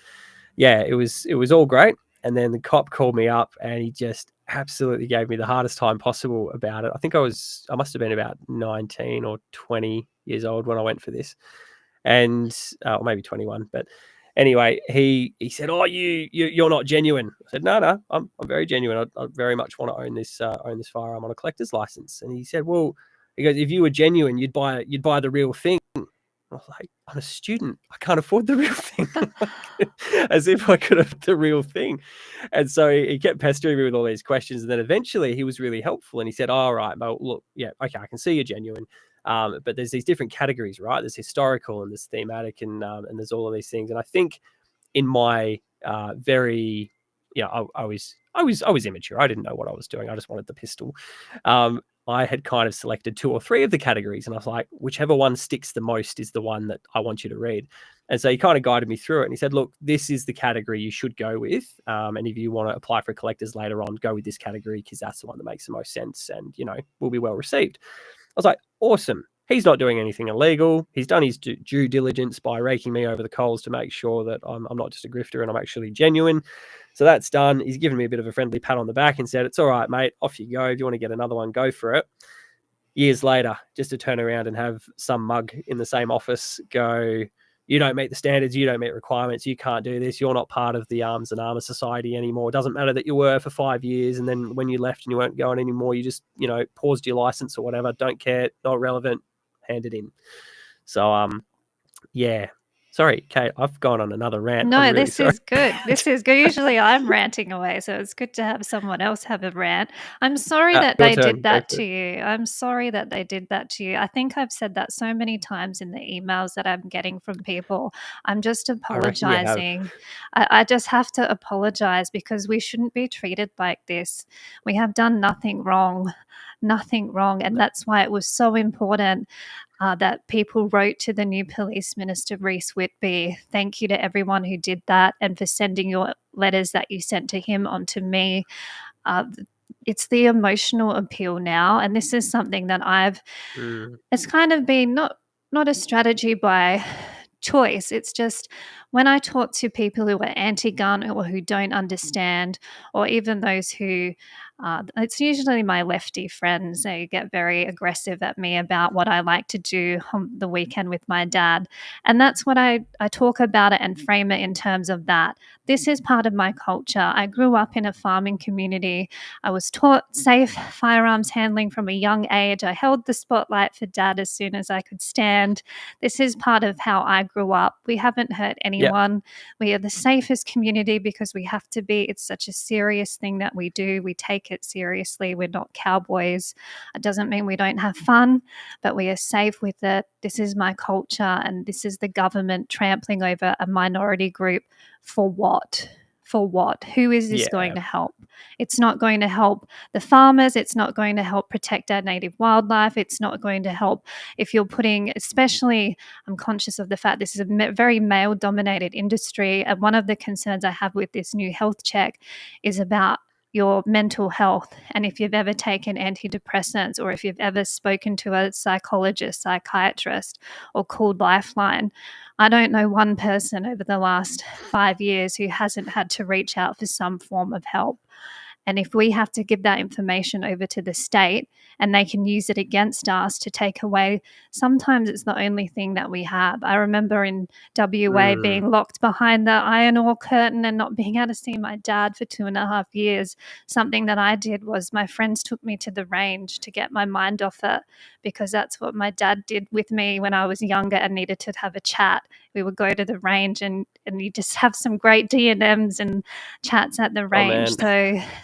yeah, it was all great. And then the cop called me up, and he just absolutely gave me the hardest time possible about it. I think I must have been about 19 or 20 years old when I went for this, and or maybe 21. But anyway, he said, "Oh, you're not genuine." I said, "No, I'm very genuine. I very much want to own this firearm on a collector's license." And he said, "Well," he goes, "if you were genuine, you'd buy the real thing." I was like, "I'm a student. I can't afford the real thing." As if I could have the real thing. And so he kept pestering me with all these questions. And then eventually he was really helpful. And he said, "All right, well, look, yeah, okay, I can see you're genuine. But there's these different categories, right? There's historical and there's thematic and there's all of these things." And I think in my very, I was immature. I didn't know what I was doing. I just wanted the pistol. I had kind of selected 2 or 3 of the categories, and I was like, whichever one sticks the most is the one that I want you to read. And so he kind of guided me through it, and he said, "Look, this is the category you should go with. And if you want to apply for collectors later on, go with this category because that's the one that makes the most sense and, will be well received." I was like, awesome. He's not doing anything illegal. He's done his due diligence by raking me over the coals to make sure that I'm not just a grifter and I'm actually genuine. So that's done. He's given me a bit of a friendly pat on the back and said, "It's all right, mate. Off you go. If you want to get another one, go for it." Years later, just to turn around and have some mug in the same office go, "You don't meet the standards. You don't meet requirements. You can't do this. You're not part of the Arms and Armour Society anymore. It doesn't matter that you were for 5 years. And then when you left and you weren't going anymore, you just, paused your license or whatever. Don't care. Not relevant. Hand it in." So, yeah. Sorry, Kate, I've gone on another rant. No, I'm really this sorry. is good. This is good. Usually I'm ranting away, so it's good to have someone else have a rant. I'm sorry that Your they turn. did Go that for to it. you. I'm sorry that they did that to you. I think I've said that so many times in the emails that I'm getting from people. I'm just I reckon you have. apologizing. I just have to apologize because we shouldn't be treated like this. We have done nothing wrong. Nothing wrong. And that's why it was so important that people wrote to the new police minister, Reece Whitby. Thank you to everyone who did that and for sending your letters that you sent to him onto me. It's the emotional appeal now, and this is something that it's kind of been not a strategy by choice. It's just when I talk to people who are anti-gun or who don't understand, or even those who it's usually my lefty friends. They get very aggressive at me about what I like to do on the weekend with my dad. And that's what I talk about it and frame it in terms of that. This is part of my culture. I grew up in a farming community. I was taught safe firearms handling from a young age. I held the spotlight for dad as soon as I could stand. This is part of how I grew up. We haven't hurt anyone. We are the safest community because we have to be. It's such a serious thing that we do. We take it seriously. We're not cowboys. It doesn't mean we don't have fun, but we are safe with it. This is my culture, and this is the government trampling over a minority group for what? For what? Who is this going to help? It's not going to help the farmers. It's not going to help protect our native wildlife. It's not going to help if you're putting, especially, I'm conscious of the fact this is a very male-dominated industry. And one of the concerns I have with this new health check is about your mental health. And if you've ever taken antidepressants, or if you've ever spoken to a psychologist, psychiatrist, or called Lifeline, I don't know one person over the last 5 years who hasn't had to reach out for some form of help. And if we have to give that information over to the state and they can use it against us to take away, sometimes it's the only thing that we have. I remember in WA being locked behind the iron ore curtain and not being able to see my dad for 2.5 years. Something that I did was my friends took me to the range to get my mind off it, because that's what my dad did with me when I was younger and needed to have a chat. We would go to the range and you just have some great D&Ms and chats at the range.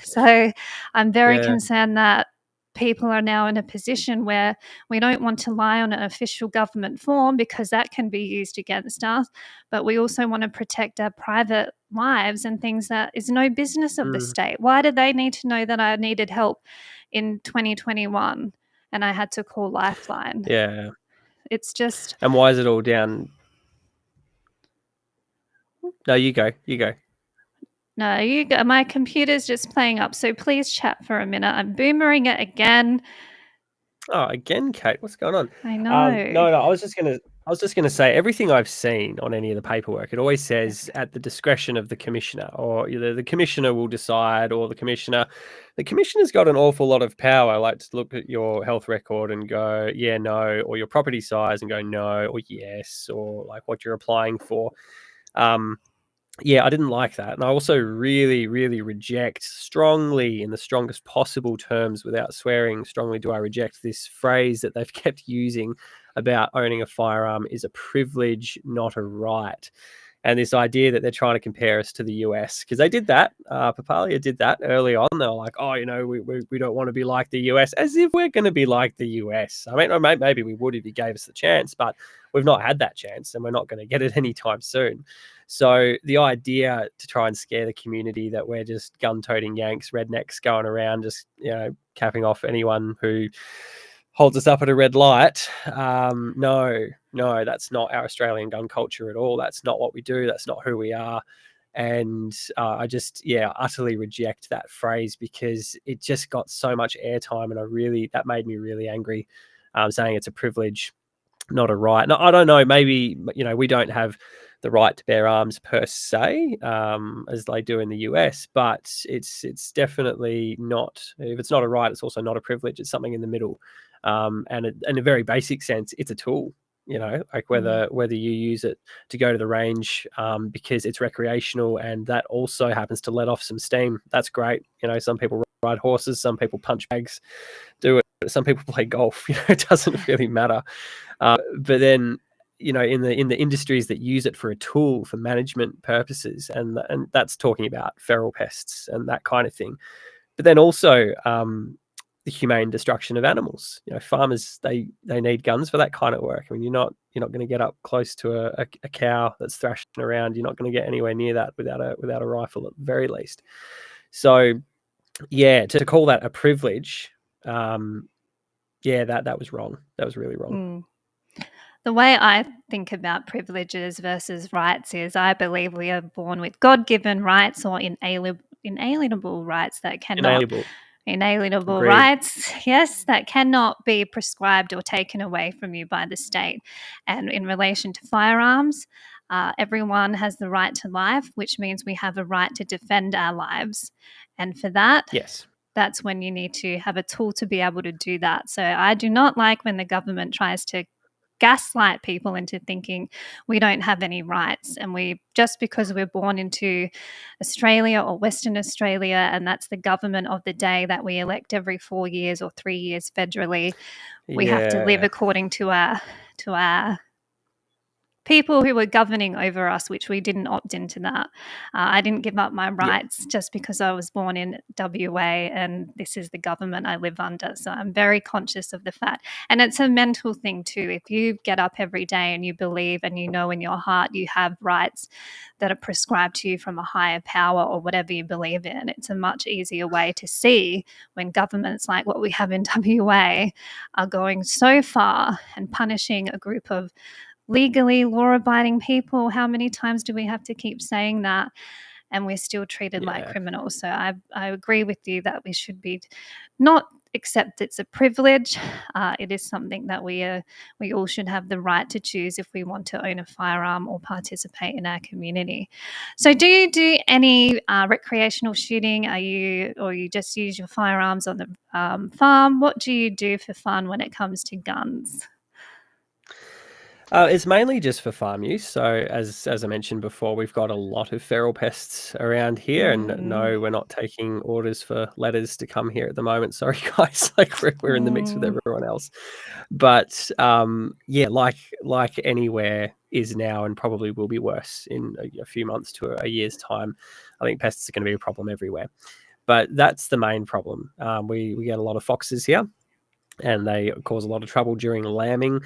So I'm very concerned that people are now in a position where we don't want to lie on an official government form because that can be used against us, but we also want to protect our private lives and things that is no business of the state. Why did they need to know that I needed help in 2021 and I had to call Lifeline? Yeah. It's just... And why is it all down? No, you go. No, you go. My computer's just playing up, so please chat for a minute. I'm boomering it again. Oh, again, Kate, what's going on? I know. No, I was just gonna say, everything I've seen on any of the paperwork, it always says at the discretion of the commissioner, or either the commissioner will decide, or the commissioner's got an awful lot of power, like to look at your health record and go, yeah, no, or your property size and go, no, or yes, or like what you're applying for. Yeah, I didn't like that. And I also really, really reject strongly, in the strongest possible terms, without swearing, strongly do I reject this phrase that they've kept using about owning a firearm is a privilege, not a right. And this idea that they're trying to compare us to the US, because they did that. Papalia did that early on. They were like, oh, we don't want to be like the US, as if we're going to be like the US. I mean, maybe we would if you gave us the chance, but we've not had that chance and we're not going to get it anytime soon. So the idea to try and scare the community that we're just gun-toting Yanks, rednecks going around just, capping off anyone who holds us up at a red light. No, that's not our Australian gun culture at all. That's not what we do. That's not who we are. And I just, utterly reject that phrase because it just got so much airtime, and that made me really angry, saying it's a privilege, not a right. Now, I don't know, maybe, we don't have the right to bear arms per se, as they do in the US, but it's definitely not. If it's not a right, it's also not a privilege. It's something in the middle. And in a very basic sense, it's a tool. Like whether you use it to go to the range because it's recreational and that also happens to let off some steam, that's great. Some people ride horses, some people punch bags, do it. Some people play golf. It doesn't really matter. But then, in the industries that use it for a tool for management purposes, and that's talking about feral pests and that kind of thing. But then also the humane destruction of animals. Farmers, they need guns for that kind of work. I mean, you're not going to get up close to a cow that's thrashing around. You're not going to get anywhere near that without a rifle at the very least. So, to call that a privilege, that was wrong. That was really wrong. The way I think about privileges versus rights is I believe we are born with God-given rights or inalienable rights that cannot... Inalienable rights, yes, that cannot be prescribed or taken away from you by the state. And in relation to firearms, everyone has the right to life, which means we have a right to defend our lives. And for that, that's when you need to have a tool to be able to do that. So I do not like when the government tries to gaslight people into thinking we don't have any rights, and just because we're born into Australia or Western Australia, and that's the government of the day that we elect every 4 years or 3 years federally, we have to live according to our people who were governing over us, which we didn't opt into that. I didn't give up my rights just because I was born in WA and this is the government I live under. So I'm very conscious of the fact. And it's a mental thing too. If you get up every day and you believe and you know in your heart you have rights that are prescribed to you from a higher power or whatever you believe in, it's a much easier way to see when governments like what we have in WA are going so far and punishing a group of legally law-abiding people. How many times do we have to keep saying that? And we're still treated like criminals. So I agree with you that we should be not accept it's a privilege. It is something that we all should have the right to choose if we want to own a firearm or participate in our community. So, do you do any recreational shooting? Or you just use your firearms on the farm? What do you do for fun when it comes to guns? It's mainly just for farm use. So as I mentioned before, we've got a lot of feral pests around here, and no, we're not taking orders for letters to come here at the moment. Sorry, guys, like we're in the mix with everyone else. But yeah, like anywhere is now, and probably will be worse in a few months to a year's time. I think pests are going to be a problem everywhere. But that's the main problem. We get a lot of foxes here, and they cause a lot of trouble during lambing.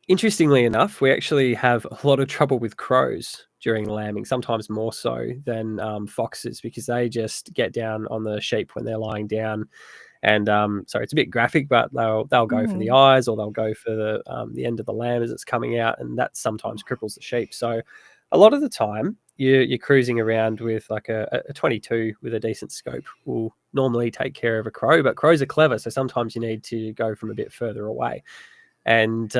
Interestingly enough, we actually have a lot of trouble with crows during lambing, sometimes more so than foxes, because they just get down on the sheep when they're lying down. And sorry, it's a bit graphic, but they'll go for the eyes, or they'll go for the end of the lamb as it's coming out, and that sometimes cripples the sheep. So a lot of the time, you're cruising around with like a 22 with a decent scope will normally take care of a crow, but crows are clever, so sometimes you need to go from a bit further away. And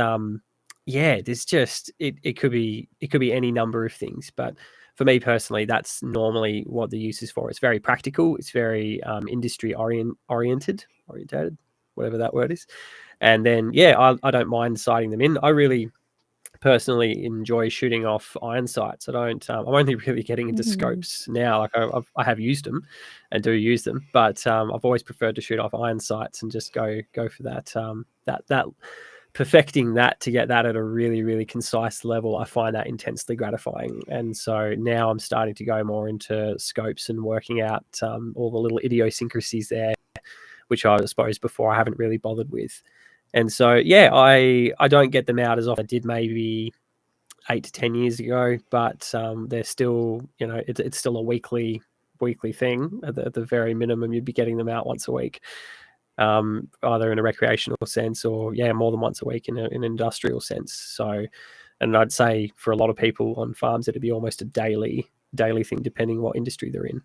yeah, there's just it could be any number of things, but for me personally, that's normally what the use is for. It's very practical. It's very industry oriented, whatever that word is. And then yeah, I don't mind sighting them in. I really personally enjoy shooting off iron sights. I don't. I'm only really getting into scopes now. Like I have used them, and do use them, but I've always preferred to shoot off iron sights and just go for that that perfecting that to get that at a really, really concise level. I find that intensely gratifying. And so now I'm starting to go more into scopes and working out all the little idiosyncrasies there, which I suppose before I haven't really bothered with. And so, yeah, I don't get them out as often as I did maybe 8 to 10 years ago, but they're still, it's still a weekly thing. At the very minimum, you'd be getting them out once a week. Either in a recreational sense or more than once a week in an industrial sense. So, and I'd say for a lot of people on farms, it'd be almost a daily thing, depending what industry they're in.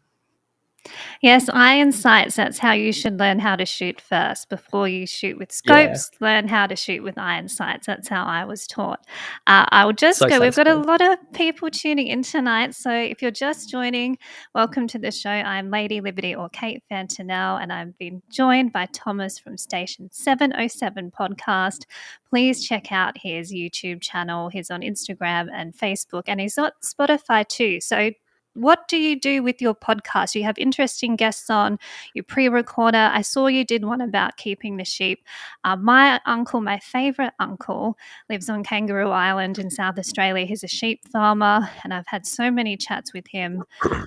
Yes, iron sights, that's how you should learn how to shoot first. Before you shoot with scopes, learn how to shoot with iron sights. That's how I was taught. I will just go. We've got a lot of people tuning in tonight. So if you're just joining, welcome to the show. I'm Lady Liberty, or Kate Fantanell, and I've been joined by Thomas from Station 707 Podcast. Please check out his YouTube channel. He's on Instagram and Facebook, and he's on Spotify too. So what do you do with your podcast? You have interesting guests on, you pre-recorder. I saw you did one about keeping the sheep. My favorite uncle, lives on Kangaroo Island in South Australia. He's a sheep farmer, and I've had so many chats with him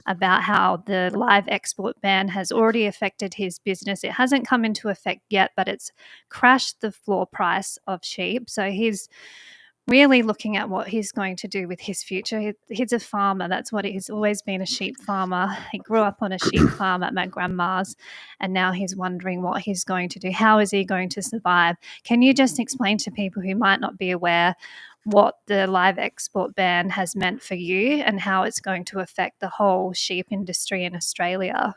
about how the live export ban has already affected his business. It hasn't come into effect yet, but it's crashed the floor price of sheep. So he's really looking at what he's going to do with his future. He's a farmer. That's what he's always been, a sheep farmer. He grew up on a sheep farm at my grandma's, and now he's wondering what he's going to do. How is he going to survive? Can you just explain to people who might not be aware what the live export ban has meant for you and how it's going to affect the whole sheep industry in Australia?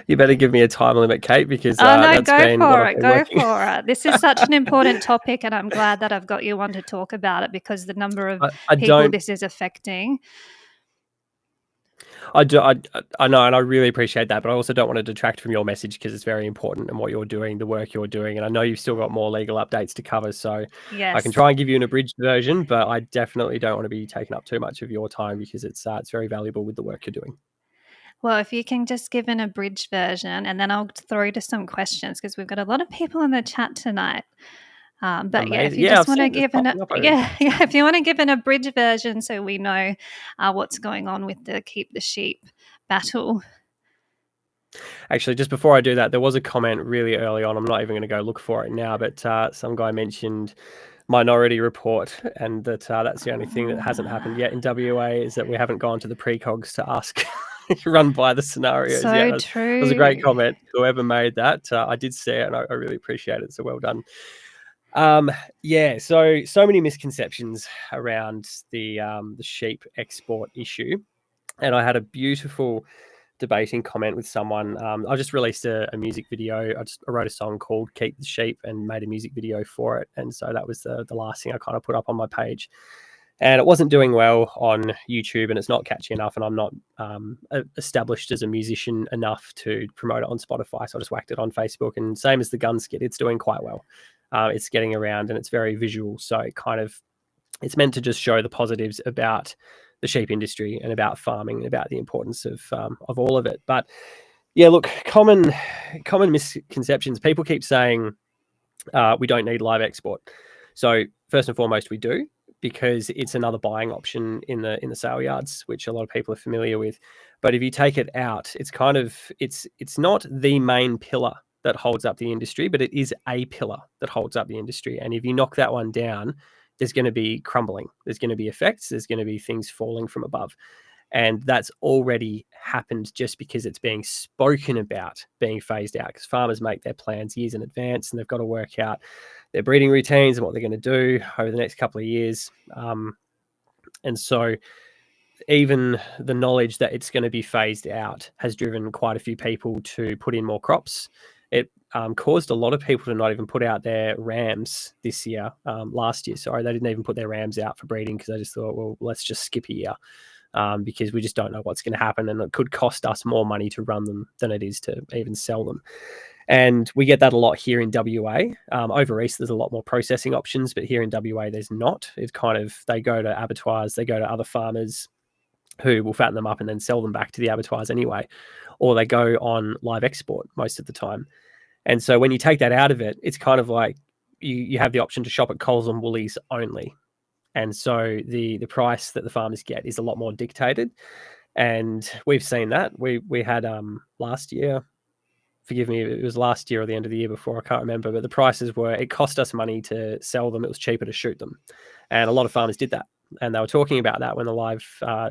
You better give me a time limit, Kate, because go that's been for it. Go for it. This is such an important topic, and I'm glad that I've got you on to talk about it, because the number of people this is affecting. I know, and I really appreciate that, but I also don't want to detract from your message, because it's very important and what you're doing, the work you're doing, and I know you've still got more legal updates to cover, so yes. I can try and give you an abridged version, but I definitely don't want to be taking up too much of your time, because it's very valuable with the work you're doing. Well, if you can just give an abridged version, and then I'll throw to some questions, because we've got a lot of people in the chat tonight. But amazing. Yeah, if you just want to give if you want to give an abridged version, so we know what's going on with the keep the sheep battle. Actually, just before I do that, there was a comment really early on. I'm not even going to go look for it now, but some guy mentioned Minority Report, and that's the only thing that hasn't happened yet in WA, is that we haven't gone to the precogs to ask. Run by the scenarios. So true. That was a great comment. Whoever made that, I did see it, and I really appreciate it. So well done. So many misconceptions around the sheep export issue, and I had a beautiful debating comment with someone. I just released a music video. I wrote a song called Keep the Sheep and made a music video for it. And so that was the last thing I kind of put up on my page. And it wasn't doing well on YouTube, and it's not catchy enough, and I'm not established as a musician enough to promote it on Spotify. So I just whacked it on Facebook, and same as the gun skit, it's doing quite well. It's getting around, and it's very visual. So it's meant to just show the positives about the sheep industry and about farming and about the importance of all of it. But yeah, look, common misconceptions. People keep saying we don't need live export. So first and foremost, we do, because it's another buying option in the sale yards, which a lot of people are familiar with. But if you take it out, it's not the main pillar that holds up the industry, but it is a pillar that holds up the industry. And if you knock that one down, there's going to be crumbling. There's going to be effects. There's going to be things falling from above. And that's already happened just because it's being spoken about being phased out, because farmers make their plans years in advance, and they've got to work out their breeding routines and what they're going to do over the next couple of years. And so even the knowledge that it's going to be phased out has driven quite a few people to put in more crops. It caused a lot of people to not even put out their rams this year. Last year, sorry, they didn't even put their rams out for breeding, because they just thought, well, let's just skip a year. Because we just don't know what's going to happen, and it could cost us more money to run them than it is to even sell them. And we get that a lot here in WA. Over east, there's a lot more processing options, but here in WA, there's not. It's they go to abattoirs, they go to other farmers who will fatten them up and then sell them back to the abattoirs anyway, or they go on live export most of the time. And so when you take that out of it, it's kind of like you have the option to shop at Coles and Woolies only. And so the price that the farmers get is a lot more dictated. And we've seen that. We had last year, forgive me, it was last year or the end of the year before, I can't remember, but the prices it cost us money to sell them. It was cheaper to shoot them. And a lot of farmers did that. And they were talking about that when the live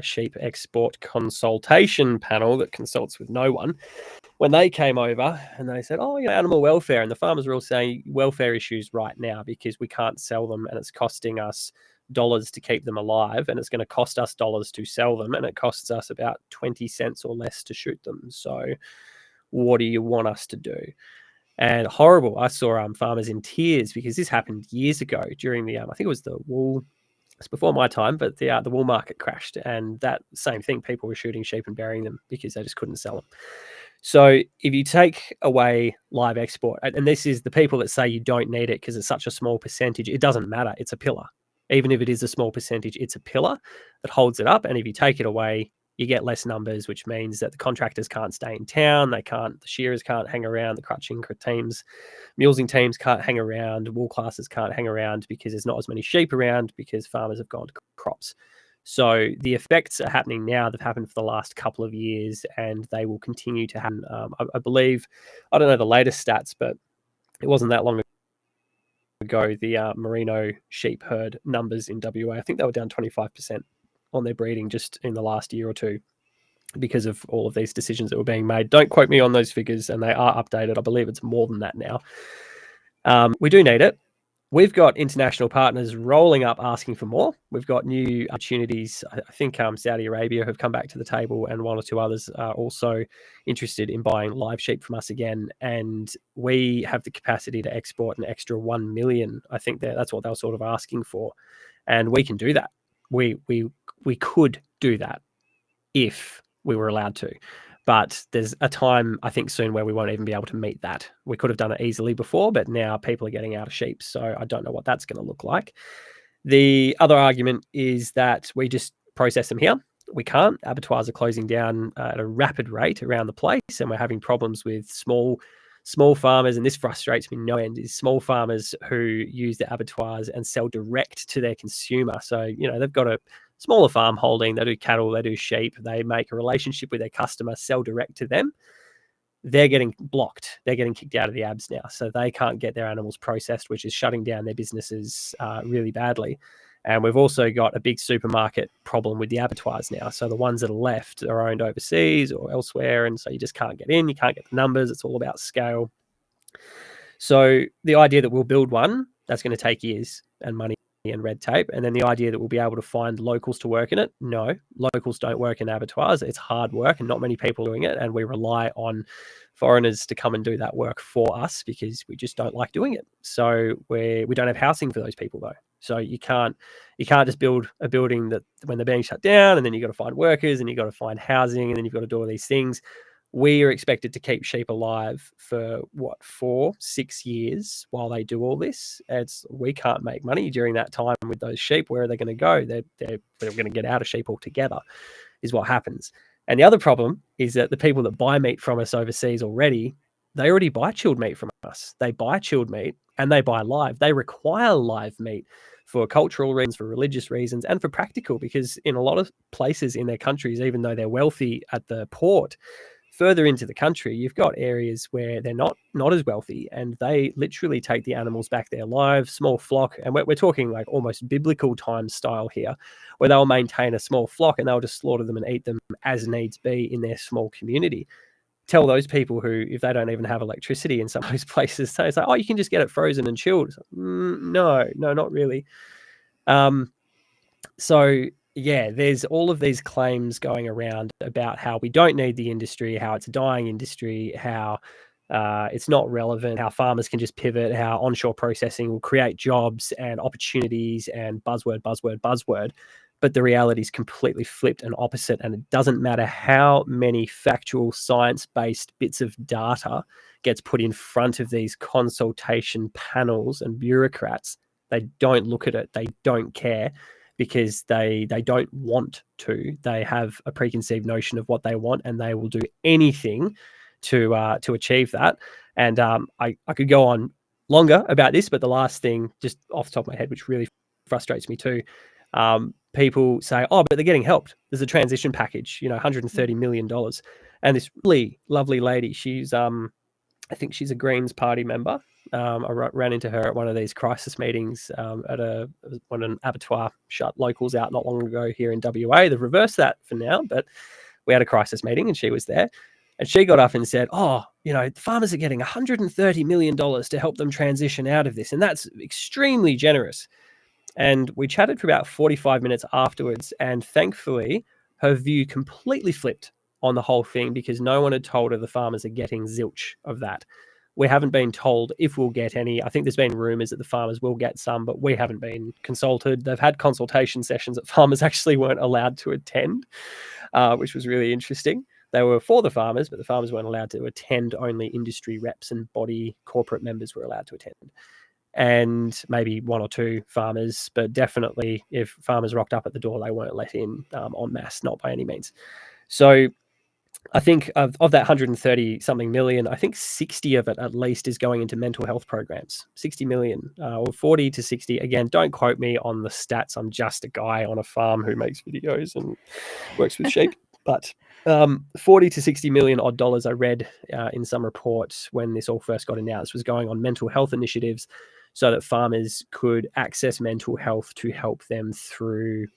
sheep export consultation panel that consults with no one, when they came over and they said, oh, animal welfare. And the farmers were all saying welfare issues right now because we can't sell them, and it's costing us dollars to keep them alive, and it's going to cost us dollars to sell them, and it costs us about 20 cents or less to shoot them. So what do you want us to do? And horrible. I saw farmers in tears, because this happened years ago during the I think it was the wool. It's before my time, but the wool market crashed, and that same thing, people were shooting sheep and burying them because they just couldn't sell them. So if you take away live export, and this is the people that say you don't need it because it's such a small percentage, it doesn't matter. It's a pillar. Even if it is a small percentage, it's a pillar that holds it up. And if you take it away, you get less numbers, which means that the contractors can't stay in town. The shearers can't hang around. The crutching teams, mulesing teams can't hang around. Wool classes can't hang around because there's not as many sheep around, because farmers have gone to crops. So the effects are happening now. They've happened for the last couple of years, and they will continue to happen. I believe, I don't know the latest stats, but it wasn't that long ago, the merino sheep herd numbers in WA, I think they were down 25% on their breeding just in the last year or two because of all of these decisions that were being made. Don't quote me on those figures, and they are updated. I believe it's more than that now. We do need it. We've got international partners rolling up asking for more. We've got new opportunities. I think Saudi Arabia have come back to the table, and one or two others are also interested in buying live sheep from us again. And we have the capacity to export an extra 1 million. I think that's what they were sort of asking for. And we can do that. We could do that if we were allowed to. But there's a time, I think, soon where we won't even be able to meet that. We could have done it easily before, but now people are getting out of sheep. So I don't know what that's going to look like. The other argument is that we just process them here. We can't. Abattoirs are closing down at a rapid rate around the place, and we're having problems with small farmers, and this frustrates me no end, is small farmers who use the abattoirs and sell direct to their consumer. So, they've got a smaller farm holding, they do cattle, they do sheep, they make a relationship with their customer, sell direct to them. They're getting blocked. They're getting kicked out of the abs now. So they can't get their animals processed, which is shutting down their businesses really badly. And we've also got a big supermarket problem with the abattoirs now. So the ones that are left are owned overseas or elsewhere. And so you just can't get in, you can't get the numbers. It's all about scale. So the idea that we'll build one, that's going to take years and money. and red tape. And then the idea that we'll be able to find locals to work in it. No, locals don't work in abattoirs. It's hard work and not many people doing it. And we rely on foreigners to come and do that work for us because we just don't like doing it. So we don't have housing for those people though. So you can't just build a building that when they're being shut down and then you've got to find workers and you've got to find housing and then you've got to do all these things. We are expected to keep sheep alive for 4-6 years while they do all this. We can't make money during that time with those sheep. Where are they going to go? They're going to get out of sheep altogether, is what happens. And the other problem is that the people that buy meat from us overseas they already buy chilled meat from us. They buy chilled meat and they buy live. They require live meat for cultural reasons, for religious reasons, and for practical, because in a lot of places in their countries, even though they're wealthy at the port, further into the country, you've got areas where they're not as wealthy, and they literally take the animals back there live, small flock. And we're talking like almost biblical time style here, where they'll maintain a small flock and they'll just slaughter them and eat them as needs be in their small community. Tell those people who, if they don't even have electricity in some of those places, say it's like, oh, you can just get it frozen and chilled. No, not really. So yeah, there's all of these claims going around about how we don't need the industry, how it's a dying industry, how it's not relevant, how farmers can just pivot, how onshore processing will create jobs and opportunities, and buzzword. But the reality is completely flipped and opposite. And it doesn't matter how many factual science-based bits of data gets put in front of these consultation panels and bureaucrats. They don't look at it. They don't care, because they don't want to. They have a preconceived notion of what they want, and they will do anything to achieve that. And I could go on longer about this, but the last thing, just off the top of my head, which really frustrates me too, people say, oh, but they're getting helped. There's a transition package, $130 million. And this really lovely lady, she's I think she's a Greens Party member. I ran into her at one of these crisis meetings when an abattoir shut locals out not long ago here in WA. They've reversed that for now, but we had a crisis meeting and she was there. And she got up and said, the farmers are getting $130 million to help them transition out of this. And that's extremely generous. And we chatted for about 45 minutes afterwards. And thankfully, her view completely flipped on the whole thing, because no one had told her the farmers are getting zilch of that. We haven't been told if we'll get any. I think there's been rumours that the farmers will get some, but we haven't been consulted. They've had consultation sessions that farmers actually weren't allowed to attend, which was really interesting. They were for the farmers, but the farmers weren't allowed to attend. Only industry reps and body corporate members were allowed to attend. And maybe one or two farmers, but definitely if farmers rocked up at the door, they weren't let in en masse, not by any means. So I think of that 130 something million, I think 60 of it at least is going into mental health programs. 60 million or 40 to 60. Again, don't quote me on the stats. I'm just a guy on a farm who makes videos and works with sheep. But 40 to 60 million odd dollars I read in some reports when this all first got announced was going on mental health initiatives, so that farmers could access mental health to help them through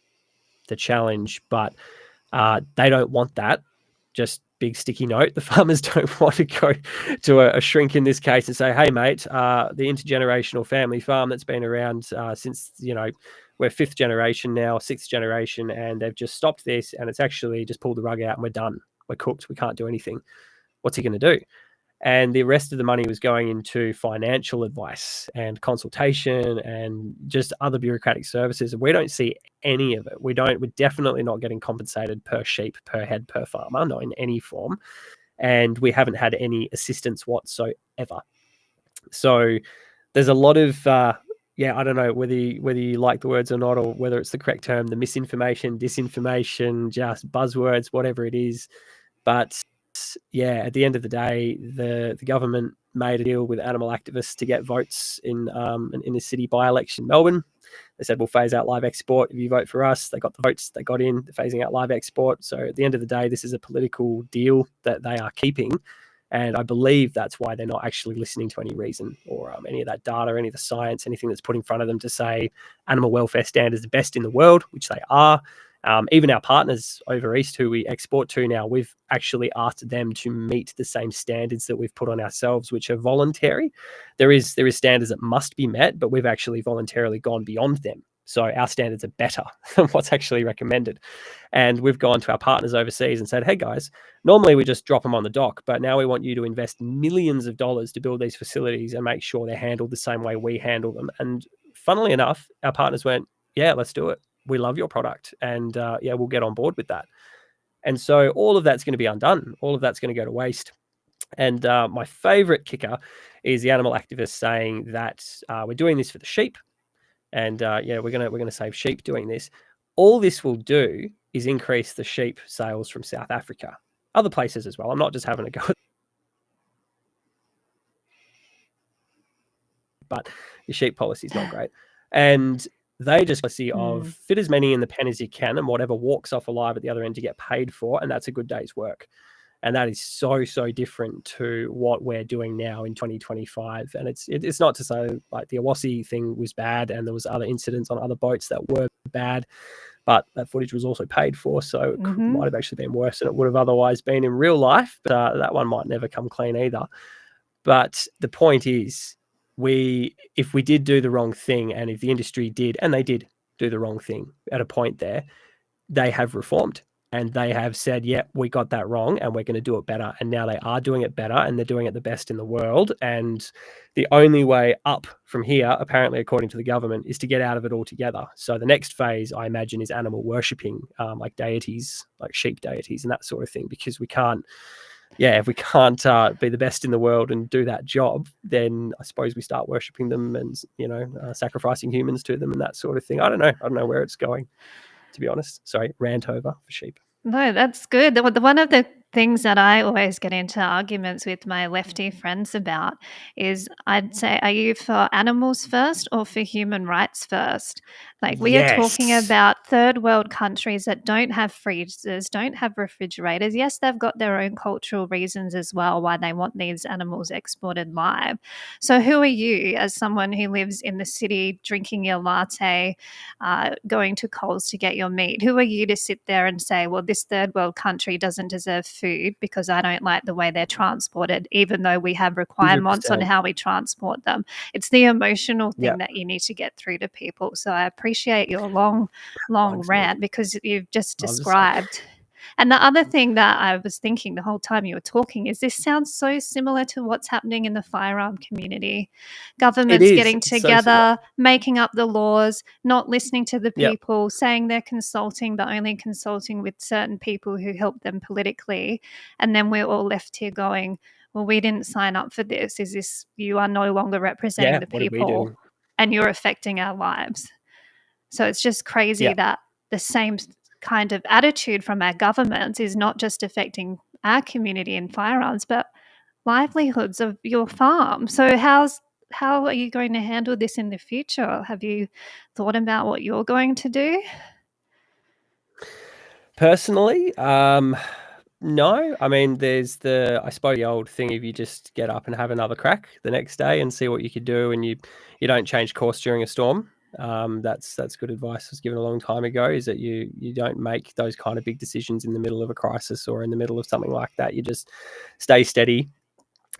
the challenge. But they don't want that. Just big sticky note. The farmers don't want to go to a shrink in this case and say, hey, mate, the intergenerational family farm that's been around since, we're 5th generation now, 6th generation, and they've just stopped this, and it's actually just pulled the rug out and we're done. We're cooked. We can't do anything. What's he going to do? And the rest of the money was going into financial advice and consultation and just other bureaucratic services. And we don't see any of it. We're definitely not getting compensated per sheep, per head, per farmer, not in any form. And we haven't had any assistance whatsoever. So there's a lot of, I don't know whether you like the words or not, or whether it's the correct term, the misinformation, disinformation, just buzzwords, whatever it is. But yeah, at the end of the day, the government made a deal with animal activists to get votes in the city by-election in Melbourne. They said, we'll phase out live export if you vote for us. They got the votes, they got in, they're phasing out live export. So at the end of the day, this is a political deal that they are keeping. And I believe that's why they're not actually listening to any reason or any of that data, any of the science, anything that's put in front of them to say animal welfare standards are the best in the world, which they are. Even our partners over East who we export to now, we've actually asked them to meet the same standards that we've put on ourselves, which are voluntary. There is standards that must be met, but we've actually voluntarily gone beyond them So our standards are better than what's actually recommended. And we've gone to our partners overseas and said, hey guys, normally we just drop them on the dock, but now we want you to invest millions of dollars to build these facilities and make sure they're handled the same way we handle them. And funnily enough, our partners went, yeah, let's do it. We love your product. And yeah, we'll get on board with that. And so all of that's going to be undone. All of that's going to go to waste. And my favorite kicker is the animal activists saying that we're doing this for the sheep. And yeah, we're gonna save sheep doing this. All this will do is increase the sheep sales from South Africa, other places as well. I'm not just having a go, but your sheep policy is not great. And they just policy of fit as many in the pen as you can, and whatever walks off alive at the other end to get paid for, and that's a good day's work. And that is so different to what we're doing now in 2025. And it's not to say like the Awassi thing was bad and there was other incidents on other boats that were bad, but that footage was also paid for. So it might have actually been worse than it would have otherwise been in real life. But that one might never come clean either. But the point is, if we did do the wrong thing, and if the industry did, and they did do the wrong thing at a point there, they have reformed. And they have said, yeah, we got that wrong and we're going to do it better. And now they are doing it better and they're doing it the best in the world. And the only way up from here, apparently, according to the government, is to get out of it altogether. So the next phase, I imagine, is animal worshipping, like deities, like sheep deities and that sort of thing, because we can't, if we can't be the best in the world and do that job, then I suppose we start worshipping them and, sacrificing humans to them and that sort of thing. I don't know where it's going, to be honest. Sorry, rant over for sheep. No, that's good. One of the things that I always get into arguments with my lefty friends about is I'd say, are you for animals first or for human rights first? Like we are talking about third world countries that don't have freezers, don't have refrigerators. Yes, they've got their own cultural reasons as well why they want these animals exported live. So who are you as someone who lives in the city drinking your latte, going to Coles to get your meat? Who are you to sit there and say, well, this third world country doesn't deserve food because I don't like the way they're transported, even though we have requirements 100%. On how we transport them. It's the emotional thing that you need to get through to people. So I appreciate your long rant because you've just described. And the other thing that I was thinking the whole time you were talking is this sounds so similar to what's happening in the firearm community. Governments getting together, making up the laws, not listening to the people, saying they're consulting, but only consulting with certain people who help them politically. And then we're all left here going, well, we didn't sign up for this. Is this, you are no longer representing the people and you're affecting our lives. So it's just crazy that the same kind of attitude from our governments is not just affecting our community in firearms, but livelihoods of your farm. So how are you going to handle this in the future? Have you thought about what you're going to do? Personally, no. I mean, there's I suppose the old thing, if you just get up and have another crack the next day and see what you could do, and you don't change course during a storm. That's good advice. I was given a long time ago, is that you don't make those kind of big decisions in the middle of a crisis or in the middle of something like that. You just stay steady,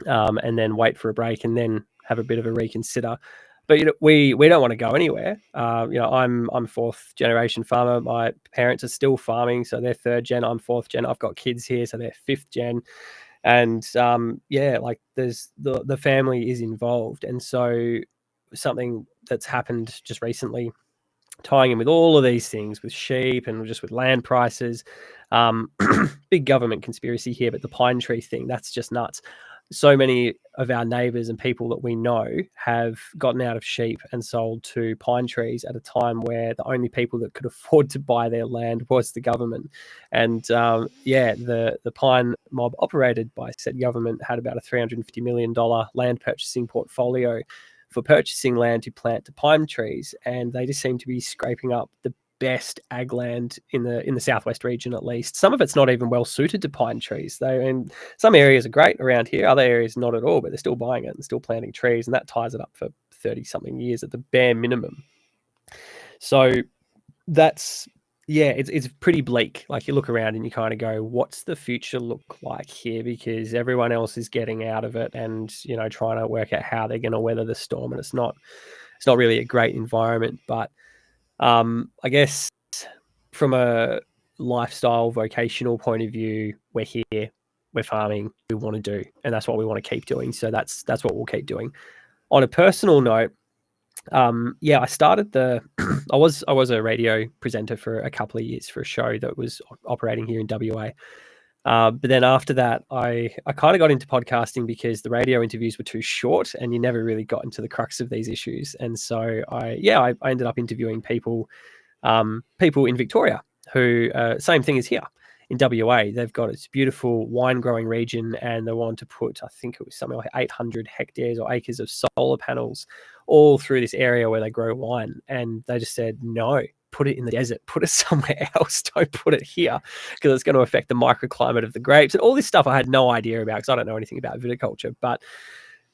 and then wait for a break and then have a bit of a reconsider. But we don't want to go anywhere. I'm fourth generation farmer. My parents are still farming, so they're third gen. I'm fourth gen. I've got kids here, so they're fifth gen. And like there's the family is involved, and so something that's happened just recently, tying in with all of these things, with sheep and just with land prices, big government conspiracy here, but the pine tree thing, that's just nuts. So many of our neighbours and people that we know have gotten out of sheep and sold to pine trees at a time where the only people that could afford to buy their land was the government. And the pine mob operated by said government had about a $350 million land purchasing portfolio for purchasing land to plant to pine trees, and they just seem to be scraping up the best ag land in the southwest region. At least some of it's not even well suited to pine trees. And some areas are great around here, other areas not at all, but they're still buying it and still planting trees, and that ties it up for 30 something years at the bare minimum. So that's it's pretty bleak. Like you look around and you kind of go, what's the future look like here? Because everyone else is getting out of it and trying to work out how they're going to weather the storm, and it's not really a great environment. But I guess from a lifestyle, vocational point of view, we're here, we're farming, we want to do, and that's what we want to keep doing. So that's what we'll keep doing. On a personal note, I started I was a radio presenter for a couple of years for a show that was operating here in WA. But then after that, I kind of got into podcasting because the radio interviews were too short and you never really got into the crux of these issues. And so I ended up interviewing people in Victoria who, same thing as here in WA. They've got this beautiful wine growing region and they want to put, I think it was something like 800 hectares or acres of solar panels all through this area where they grow wine. And they just said, no, put it in the desert, put it somewhere else. Don't put it here because it's going to affect the microclimate of the grapes and all this stuff I had no idea about because I don't know anything about viticulture. But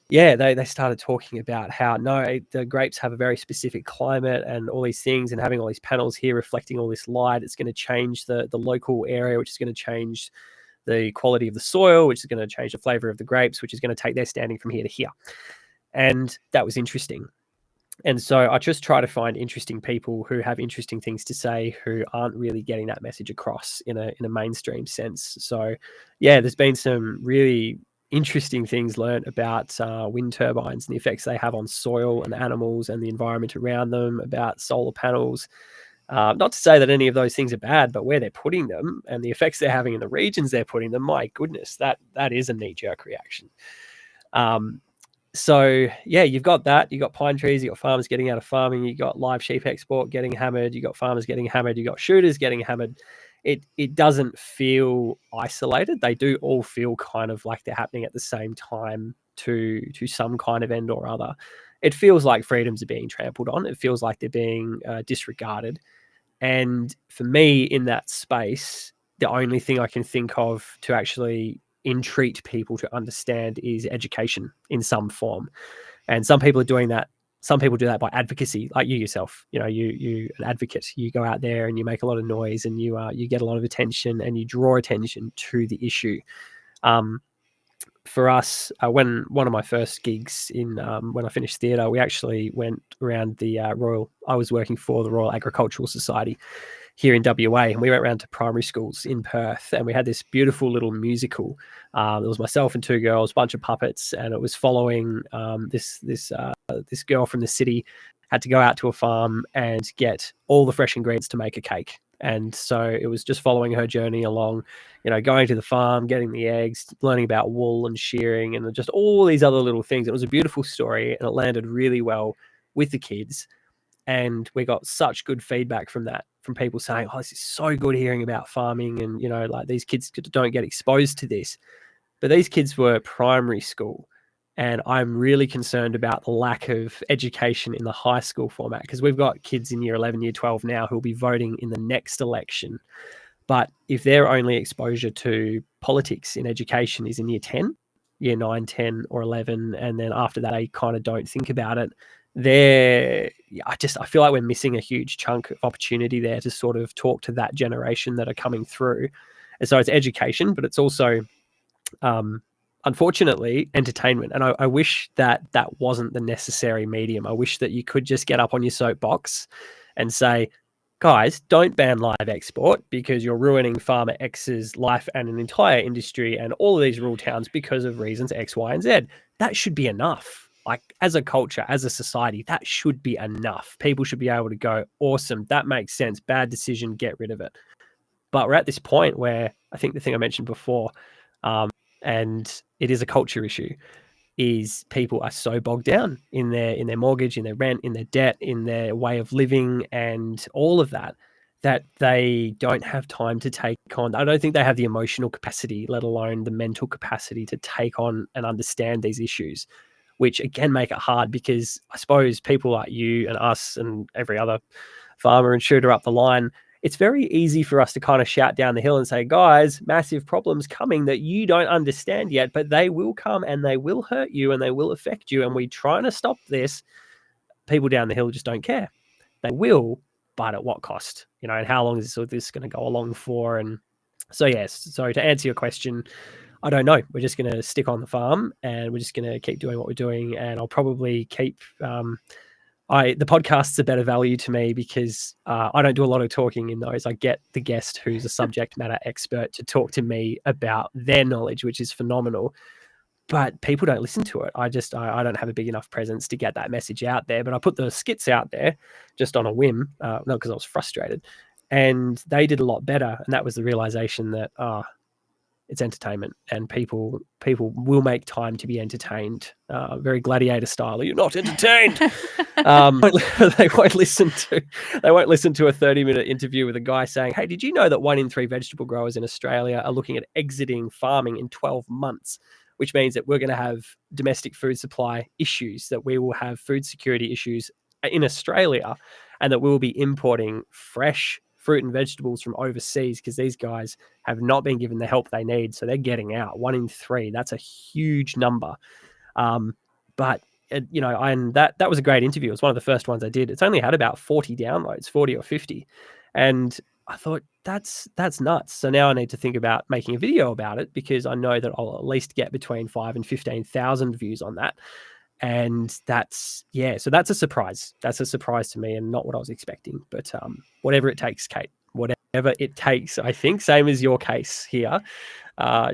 yeah, they started talking about how no, the grapes have a very specific climate and all these things, and having all these panels here reflecting all this light, it's going to change the local area, which is going to change the quality of the soil, which is going to change the flavor of the grapes, which is going to take their standing from here to here. And that was interesting. And so I just try to find interesting people who have interesting things to say, who aren't really getting that message across in a mainstream sense. So yeah, there's been some really interesting things learned about wind turbines and the effects they have on soil and animals and the environment around them, about solar panels. Not to say that any of those things are bad, but where they're putting them and the effects they're having in the regions they're putting them, my goodness, that is a knee-jerk reaction. So yeah, you've got that. You've got pine trees, you've got farmers getting out of farming, you've got live sheep export getting hammered, you've got farmers getting hammered, you've got shooters getting hammered. It doesn't feel isolated. They do all feel kind of like they're happening at the same time to some kind of end or other. It feels like freedoms are being trampled on. It feels like they're being disregarded. And for me, in that space, the only thing I can think of to actually entreat people to understand is education in some form. And some people are doing that. Some people do that by advocacy, like you yourself. You know, you an advocate. You go out there and you make a lot of noise, and you get a lot of attention, and you draw attention to the issue. For us, when one of my first gigs in when I finished theatre, we actually went around the I was working for the Royal Agricultural Society here in WA, and we went around to primary schools in Perth, and we had this beautiful little musical. It was myself and two girls, a bunch of puppets, and it was following this girl from the city had to go out to a farm and get all the fresh ingredients to make a cake. And so it was just following her journey along, you know, going to the farm, getting the eggs, learning about wool and shearing, and just all these other little things. It was a beautiful story, and it landed really well with the kids. And we got such good feedback from that, from people saying, oh, this is so good hearing about farming. And, you know, like these kids don't get exposed to this. But these kids were primary school. And I'm really concerned about the lack of education in the high school format, because we've got kids in year 11, year 12 now who will be voting in the next election. But if their only exposure to politics in education is in year 10, year 9, 10 or 11, and then after that, they kind of don't think about it, I feel like we're missing a huge chunk of opportunity there to sort of talk to that generation that are coming through. And so it's education, but it's also, unfortunately, entertainment. And I wish that wasn't the necessary medium. I wish that you could just get up on your soapbox and say, guys, don't ban live export because you're ruining Farmer X's life and an entire industry and all of these rural towns because of reasons X, Y, and Z. That should be enough. Like, as a culture, as a society, that should be enough. People should be able to go, awesome, that makes sense, bad decision, get rid of it. But we're at this point where I think the thing I mentioned before, and it is a culture issue, is people are so bogged down in their mortgage, in their rent, in their debt, in their way of living, and all of that, that they don't have time to take on. I don't think they have the emotional capacity, let alone the mental capacity, to take on and understand these issues, which again make it hard, because I suppose people like you and us and every other farmer and shooter up the line, it's very easy for us to kind of shout down the hill and say, guys, massive problems coming that you don't understand yet, but they will come and they will hurt you and they will affect you. And we're trying to stop this. People down the hill just don't care. They will, but at what cost? You know, and how long is this going to go along for? And so, yes. So to answer your question, I don't know. We're just going to stick on the farm and we're just going to keep doing what we're doing. And I'll probably keep, the podcasts are better value to me because I don't do a lot of talking in those. I get the guest who's a subject matter expert to talk to me about their knowledge, which is phenomenal. But people don't listen to it. I don't have a big enough presence to get that message out there. But I put the skits out there just on a whim, not because I was frustrated, and they did a lot better. And that was the realization that it's entertainment, and people will make time to be entertained. Very Gladiator style. You're not entertained. They won't listen to a 30-minute interview with a guy saying, "Hey, did you know that 1 in 3 vegetable growers in Australia are looking at exiting farming in 12 months?" Which means that we're going to have domestic food supply issues, that we will have food security issues in Australia, and that we will be importing fresh fruit and vegetables from overseas because these guys have not been given the help they need. So they're getting out. 1 in 3. That's a huge number. But and that was a great interview. It was one of the first ones I did. It's only had about 40 downloads, 40 or 50. And I thought, that's nuts. So now I need to think about making a video about it, because I know that I'll at least get between 5,000 and 15,000 views on that. And so that's a surprise. That's a surprise to me and not what I was expecting. But whatever it takes, Kate, whatever it takes, I think, same as your case here,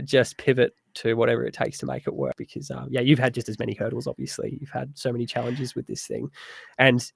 just pivot to whatever it takes to make it work, because you've had just as many hurdles. Obviously, you've had so many challenges with this thing. And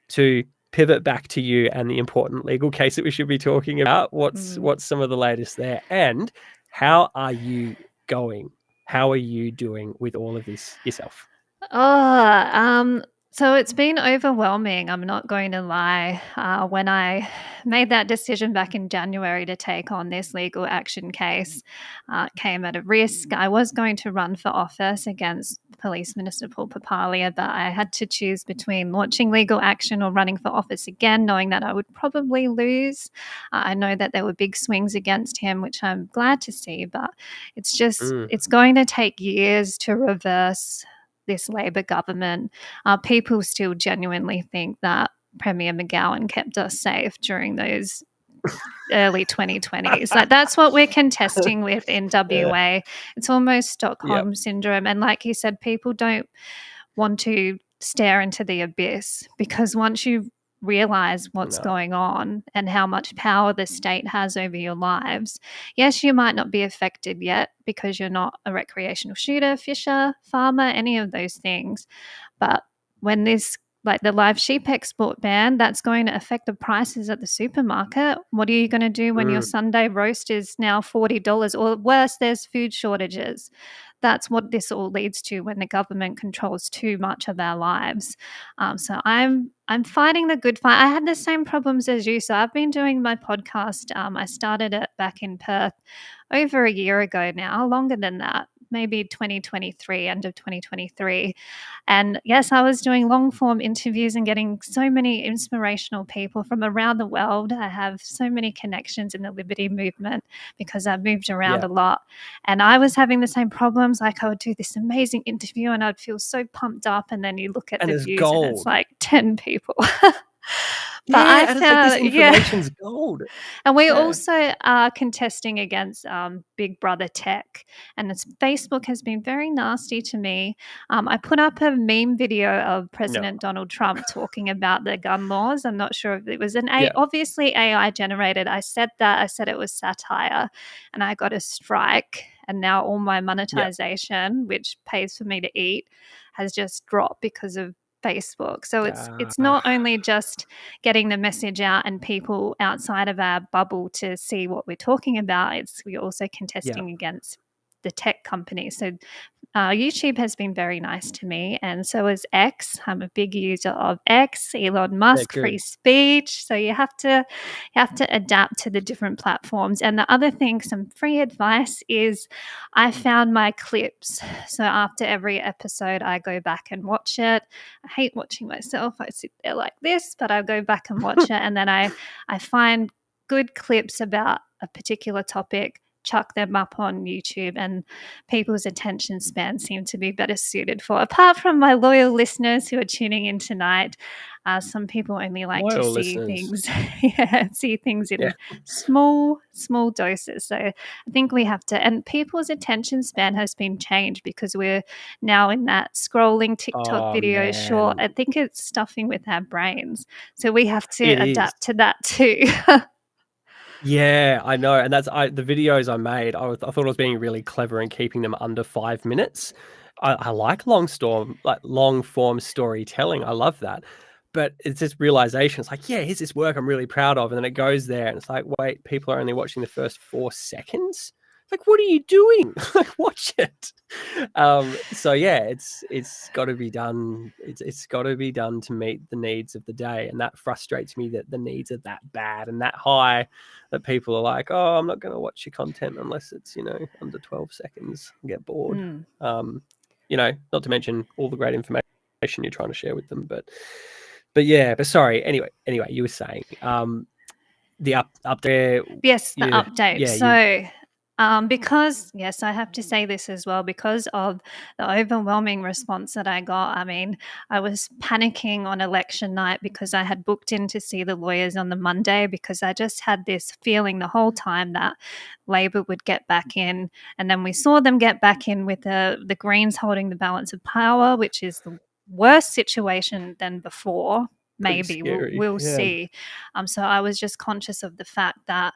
to pivot back to you and the important legal case that we should be talking about, what's some of the latest there, and how are you going? How are you doing with all of this yourself? So it's been overwhelming. I'm not going to lie. When I made that decision back in January to take on this legal action case, it came at a risk. I was going to run for office against Police Minister Paul Papalia, but I had to choose between launching legal action or running for office again, knowing that I would probably lose. I know that there were big swings against him, which I'm glad to see, but it's just, it's going to take years to reverse this Labor government. People still genuinely think that Premier McGowan kept us safe during those early 2020s. Like, that's what we're contesting with in WA. It's almost Stockholm syndrome. And like you said, people don't want to stare into the abyss, because once you realize what's going on and how much power the state has over your lives, yes, you might not be affected yet because you're not a recreational shooter, fisher, farmer, any of those things. But when this, like the live sheep export ban, that's going to affect the prices at the supermarket. What are you going to do when your Sunday roast is now $40, or worse, there's food shortages? That's what this all leads to when the government controls too much of our lives. So I'm fighting the good fight. I had the same problems as you. So I've been doing my podcast. I started it back in Perth over a year ago now, longer than that, maybe 2023, end of 2023. And yes, I was doing long form interviews and getting so many inspirational people from around the world. I have so many connections in the liberty movement because I've moved around a lot. And I was having the same problems. Like, I would do this amazing interview and I'd feel so pumped up. And then you look at the views and it's like 10 people. But I found, this information's gold. And we also are contesting against Big Brother Tech, and Facebook has been very nasty to me. I put up a meme video of President Donald Trump talking about the gun laws. I'm not sure if it was obviously AI generated. I said it was satire, and I got a strike. And now all my monetization, which pays for me to eat, has just dropped because of Facebook. So it's not only just getting the message out and people outside of our bubble to see what we're talking about. We're also contesting against the tech companies. So YouTube has been very nice to me, and so is X. I'm a big user of X. Elon Musk, free speech. So you have to adapt to the different platforms. And the other thing, some free advice, is I found my clips. So after every episode, I go back and watch it. I hate watching myself. I sit there like this, but I go back and watch it, and then I find good clips about a particular topic, chuck them up on YouTube, and people's attention span seem to be better suited for. Apart from my loyal listeners who are tuning in tonight, some people only like to Loyal see listeners. things, see things in Yeah. small doses. So I think we have to, and people's attention span has been changed because we're now in that scrolling TikTok Oh, video short. man. I think it's stuffing with our brains. So we have to It is. adapt to that too. Yeah, I know. And that's the videos I made. I thought I was being really clever in keeping them under 5 minutes. I like long form storytelling. I love that. But it's this realization. It's like, yeah, here's this work I'm really proud of. And then it goes there and it's like, wait, people are only watching the first 4 seconds. Like, what are you doing? Like, watch it. So yeah, it's got to be done. It's got to be done to meet the needs of the day, and that frustrates me that the needs are that bad and that high that people are like, oh, I'm not going to watch your content unless it's under 12 seconds. I get bored. Not to mention all the great information you're trying to share with them, but sorry. Anyway, you were saying the up there. Yes, the update. Yeah, so because, yes, I have to say this as well, because of the overwhelming response that I got. I mean, I was panicking on election night because I had booked in to see the lawyers on the Monday, because I just had this feeling the whole time that Labor would get back in. And then we saw them get back in with the Greens holding the balance of power, which is the worst situation than before. Maybe we'll see. So I was just conscious of the fact that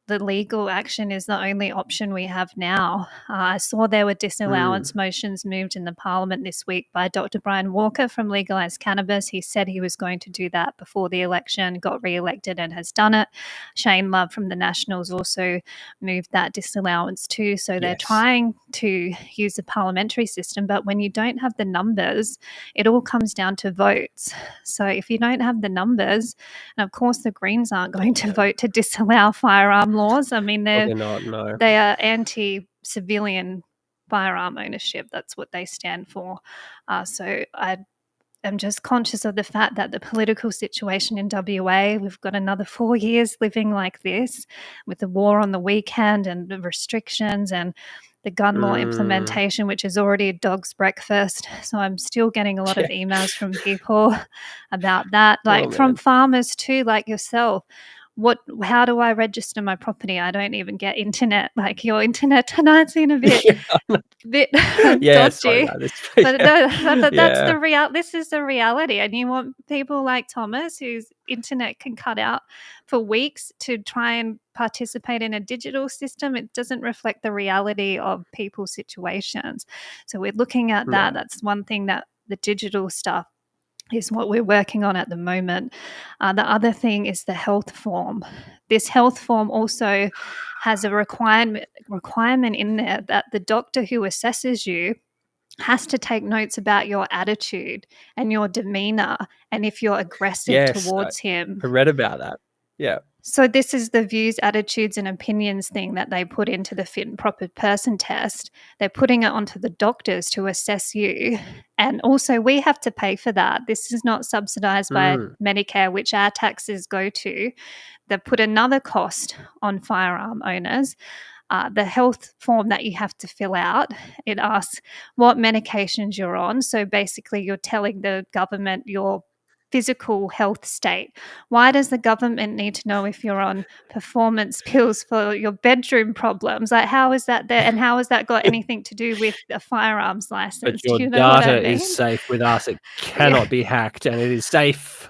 the legal action is the only option we have now. I saw there were disallowance motions moved in the Parliament this week by Dr. Brian Walker from Legalise Cannabis. He said he was going to do that before the election, got re-elected and has done it. Shane Love from the Nationals also moved that disallowance too. So they're trying to use the parliamentary system, but when you don't have the numbers, it all comes down to votes. So if you don't have the numbers, and of course the Greens aren't going to vote to disallow firearm laws. I mean, they are anti-civilian firearm ownership. That's what they stand for. So I am just conscious of the fact that the political situation in WA, we've got another 4 years living like this, with the war on the weekend and the restrictions and the gun law implementation, which is already a dog's breakfast. So I'm still getting a lot of emails from people about that, from farmers too, like yourself. How do I register my property? I don't even get internet. Like, your internet tonight's been a bit dodgy. But that's the real. This is the reality, and you want people like Thomas, whose internet can cut out for weeks, to try and participate in a digital system. It doesn't reflect the reality of people's situations. So we're looking at that. That's one thing, that the digital stuff is what we're working on at the moment. The other thing is the health form. This health form also has a requirement in there that the doctor who assesses you has to take notes about your attitude and your demeanor, and if you're aggressive towards him. I read about that. Yeah. So this is the views, attitudes and opinions thing that they put into the fit and proper person test. They're putting it onto the doctors to assess you. And also we have to pay for that. This is not subsidised by Medicare, which our taxes go to. They've put another cost on firearm owners. The health form that you have to fill out, it asks what medications you're on. So basically you're telling the government your physical health state. Why does the government need to know if you're on performance pills for your bedroom problems? Like, how is that there, and how has that got anything to do with a firearms license? But your data is safe with us. It cannot be hacked, and it is safe.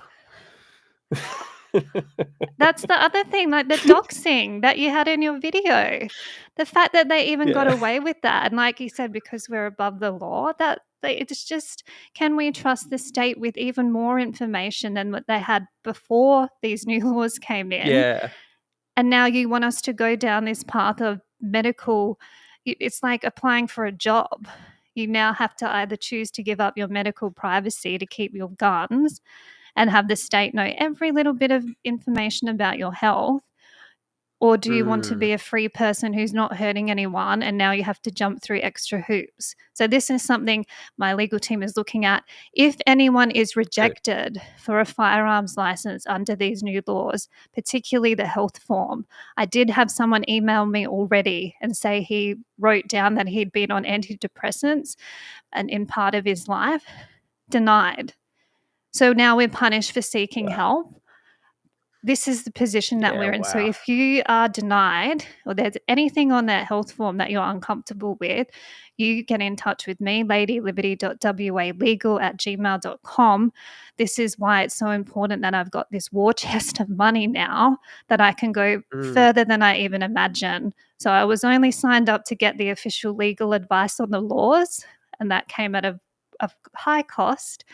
That's the other thing, like the doxing that you had in your video. The fact that they even got away with that, and like you said, because we're above the law, that it's just, can we trust the state with even more information than what they had before these new laws came in? Yeah. And now you want us to go down this path of medical. It's like applying for a job. You now have to either choose to give up your medical privacy to keep your guns and have the state know every little bit of information about your health, Or do you want to be a free person who's not hurting anyone and now you have to jump through extra hoops? So this is something my legal team is looking at. If anyone is rejected for a firearms license under these new laws, particularly the health form, I did have someone email me already and say he wrote down that he'd been on antidepressants and in part of his life, denied. So now we're punished for seeking help. This is the position that we're in. So if you are denied or there's anything on that health form that you're uncomfortable with, you get in touch with me, ladyliberty.walegal@gmail.com. This is why it's so important that I've got this war chest of money now that I can go further than I even imagined. So I was only signed up to get the official legal advice on the laws, and that came at a high cost.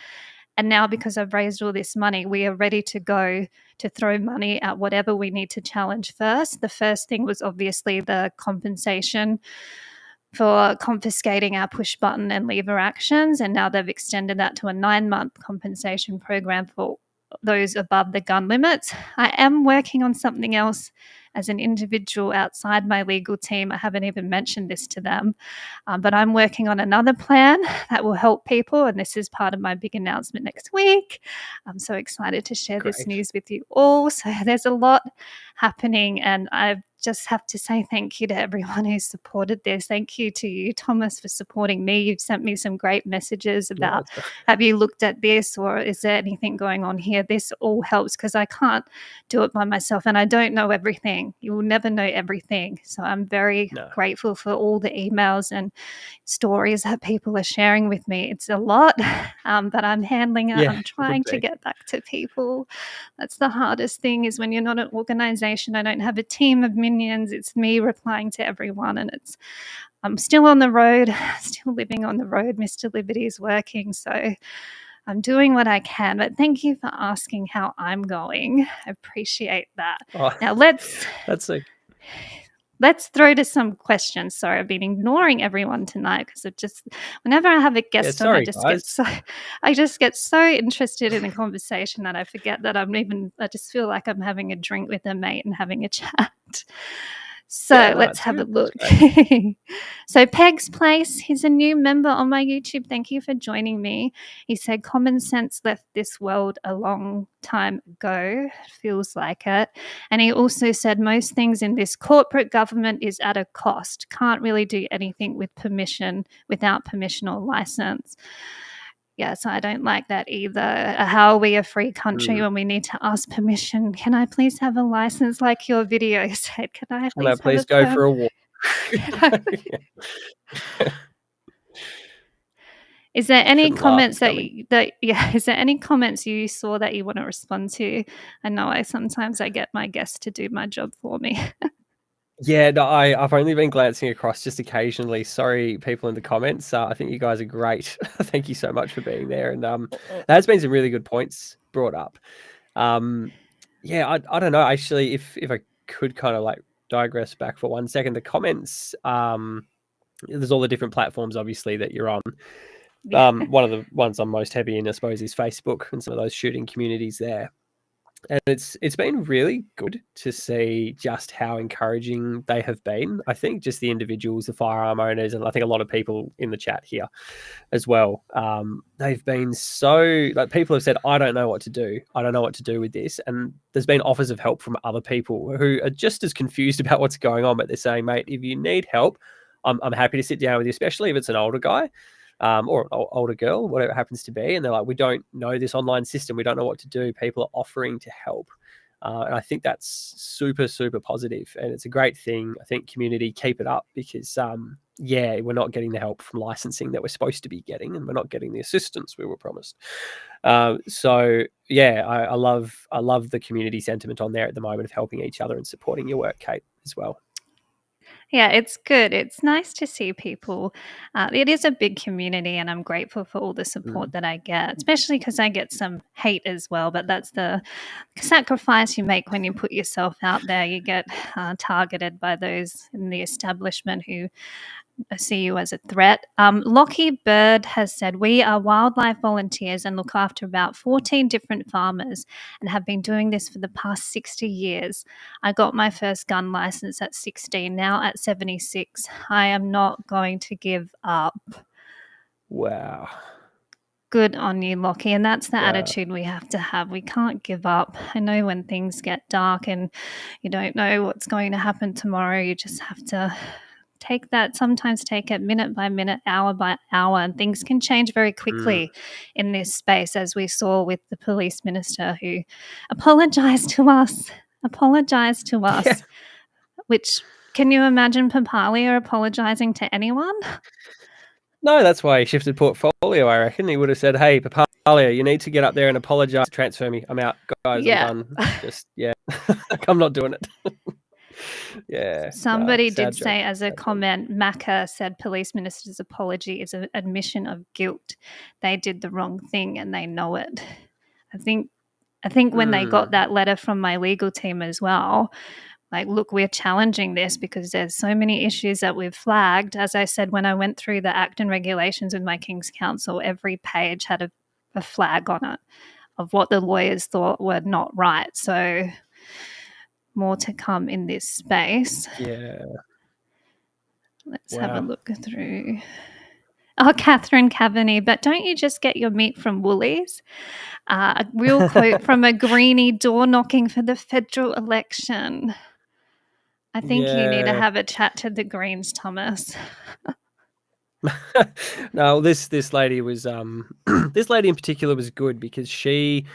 And now because I've raised all this money, we are ready to go to throw money at whatever we need to challenge first. The first thing was obviously the compensation for confiscating our push button and lever actions. And now they've extended that to a 9-month compensation program for those above the gun limits. I am working on something else as an individual outside my legal team. I haven't even mentioned this to them, but I'm working on another plan that will help people, and this is part of my big announcement next week. I'm so excited to share this news with you all. So there's a lot happening, and I just have to say thank you to everyone who's supported this. Thank you to you, Thomas, for supporting me. You've sent me some great messages about, have you looked at this, or is there anything going on here? This all helps because I can't do it by myself and I don't know everything. You will never know everything. So I'm very grateful for all the emails and stories that people are sharing with me. It's a lot, but I'm handling it. I'm trying to get back to people. That's the hardest thing, is when you're not an organization. I don't have a team of minions. It's me replying to everyone, and I'm still on the road, still living on the road. Mr. Liberty is working, so I'm doing what I can. But thank you for asking how I'm going. I appreciate that. Now let's throw to some questions. Sorry, I've been ignoring everyone tonight because whenever I have a guest on, I just get so interested in the conversation that I forget that I just feel like I'm having a drink with a mate and having a chat. So let's have a look. So Peg's Place, he's a new member on my YouTube. Thank you for joining me. He said, common sense left this world a long time ago. Feels like it. And he also said, most things in this corporate government is at a cost. Can't really do anything without permission or license. Yeah, so I don't like that either. How are we a free country when we need to ask permission? Can I please have a license, like your video said? Can I please go for a walk? Is there any comments is there any comments you saw that you want to respond to? I know sometimes I get my guests to do my job for me. Yeah, no, I've only been glancing across just occasionally. Sorry, people in the comments. I think you guys are great. Thank you so much for being there. And there's been some really good points brought up. I don't know. Actually, if I could kind of like digress back for 1 second, the comments, there's all the different platforms, obviously, that you're on. One of the ones I'm most heavy in, I suppose, is Facebook and some of those shooting communities there. And it's been really good to see just how encouraging they have been. I think just the individuals, the firearm owners, and I think a lot of people in the chat here as well, they've been so, like, people have said, I don't know what to do. I don't know what to do with this. And there's been offers of help from other people who are just as confused about what's going on, but they're saying, mate, if you need help, I'm happy to sit down with you, especially if it's an older guy. Or an older girl, whatever it happens to be. And they're like, we don't know this online system. We don't know what to do. People are offering to help. And I think that's super, super positive. And it's a great thing. I think community, keep it up, because, we're not getting the help from licensing that we're supposed to be getting, and we're not getting the assistance we were promised. I love the community sentiment on there at the moment of helping each other and supporting your work, Kate, as well. Yeah, it's good. It's nice to see people. It is a big community, and I'm grateful for all the support that I get, especially because I get some hate as well. But that's the sacrifice you make when you put yourself out there. You get targeted by those in the establishment who see you as a threat. Lockie Bird has said, we are wildlife volunteers and look after about 14 different farmers and have been doing this for the past 60 years. I got my first gun license at 16, now at 76. I am not going to give up. Wow. Good on you, Lockie. And that's the Wow. attitude we have to have. We can't give up. I know when things get dark and you don't know what's going to happen tomorrow, you just have to sometimes take it minute by minute, hour by hour, and things can change very quickly in this space, as we saw with the police minister who apologized to us, Yeah. which, can you imagine Papalia apologizing to anyone? No, that's why he shifted portfolio, I reckon. He would have said, hey, Papalia, you need to get up there and apologise, transfer me. I'm out, guys, Yeah. I'm done. Just, yeah, I'm not doing it. Yeah. Somebody sad did joke, say as a sad joke. comment, Macca said police minister's apology is an admission of guilt. They did the wrong thing and they know it. I think when they got that letter from my legal team as well, like, look, we're challenging this because there's so many issues that we've flagged. As I said, when I went through the Act and regulations with my King's Counsel, every page had a flag on it of what the lawyers thought were not right. So more to come in this space. Yeah. Let's have a look through. Oh, Catherine Cavaney, but don't you just get your meat from Woolies? A real quote from a greenie door knocking for the federal election. I think you need to have a chat to the Greens, Thomas. No, this lady was this lady in particular was good because she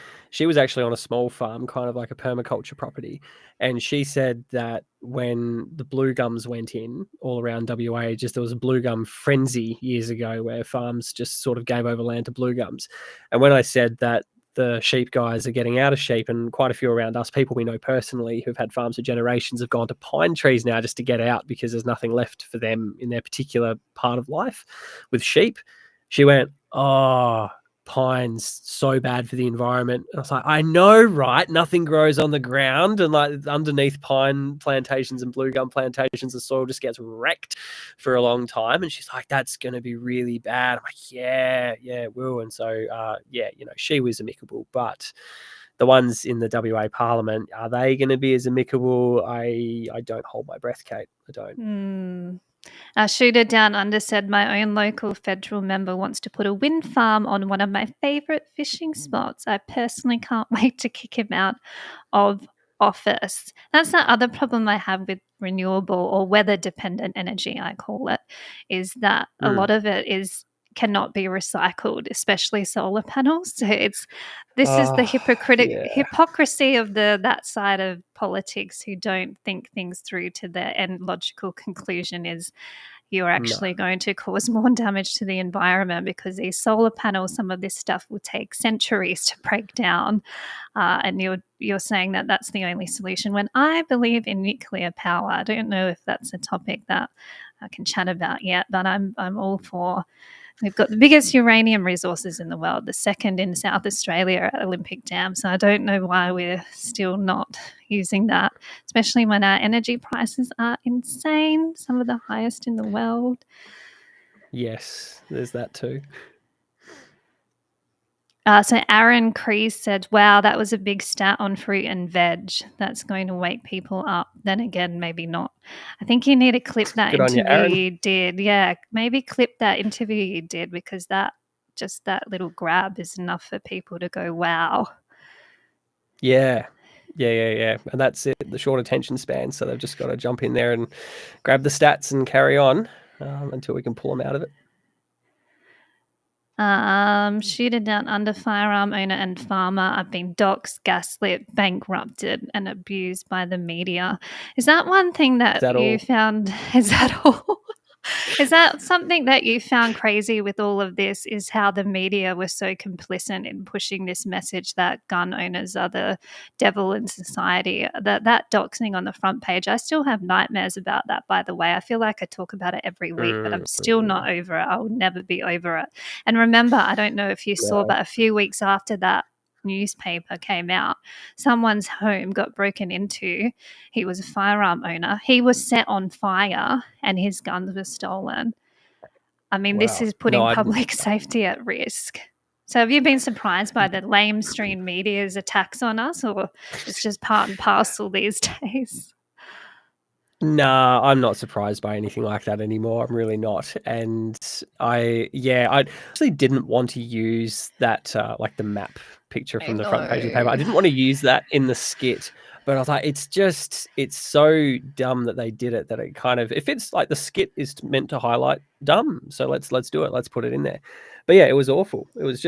was actually on a small farm, kind of like a permaculture property, and she said that when the blue gums went in all around WA, just there was a blue gum frenzy years ago where farms just sort of gave over land to blue gums. And when I said that the sheep guys are getting out of sheep, and quite a few around us, people we know personally who've had farms for generations, have gone to pine trees now just to get out because there's nothing left for them in their particular part of life with sheep. She went, oh, pines, so bad for the environment. And I was like, I know, right? Nothing grows on the ground, and like underneath pine plantations and blue gum plantations, the soil just gets wrecked for a long time. And she's like, that's going to be really bad. I'm like, yeah, it will. And so, she was amicable, but the ones in the WA Parliament, are they going to be as amicable? I don't hold my breath, Kate. I don't. Shooter Down Under said, my own local federal member wants to put a wind farm on one of my favourite fishing spots. I personally can't wait to kick him out of office. That's the other problem I have with renewable or weather-dependent energy, I call it, is that a lot of it cannot be recycled, especially solar panels. So this is the hypocrisy of that side of politics who don't think things through to their end logical conclusion is you're actually going to cause more damage to the environment because these solar panels, some of this stuff will take centuries to break down, and you're saying that that's the only solution when I believe in nuclear power. I don't know if that's a topic that I can chat about yet, but I'm all for. We've got the biggest uranium resources in the world, the second in South Australia at Olympic Dam. So I don't know why we're still not using that, especially when our energy prices are insane, some of the highest in the world. Yes, there's that too. So Aaron Crease said, wow, that was a big stat on fruit and veg. That's going to wake people up. Then again, maybe not. I think you need to clip that interview you did. Yeah, maybe clip that interview you did because that little grab is enough for people to go, wow. Yeah. And that's it, the short attention span. So they've just got to jump in there and grab the stats and carry on until we can pull them out of it. Shooter Down Under, firearm owner and farmer. I've been doxxed, gaslit, bankrupted, and abused by the media. Is that one thing that you found? Is that all? Is that something that you found crazy with all of this, is how the media were so complicit in pushing this message that gun owners are the devil in society? That doxing on the front page, I still have nightmares about that, by the way. I feel like I talk about it every week, but I'm still not over it. I will never be over it. And remember, I don't know if you saw, but a few weeks after that newspaper came out. Someone's home got broken into. He was a firearm owner. He was set on fire and his guns were stolen. I mean, this Wow. is putting No, I didn't. public safety at risk. So have you been surprised by the lamestream media's attacks on us, or it's just part and parcel these days? Nah, I'm not surprised by anything like that anymore. I'm really not. And I actually didn't want to use that, like the map picture from the front page of the paper. I didn't want to use that in the skit, but I was like, it's so dumb that they did it that it kind of, if it's like the skit is meant to highlight dumb, so let's do it. Let's put it in there. But yeah, it was awful. It was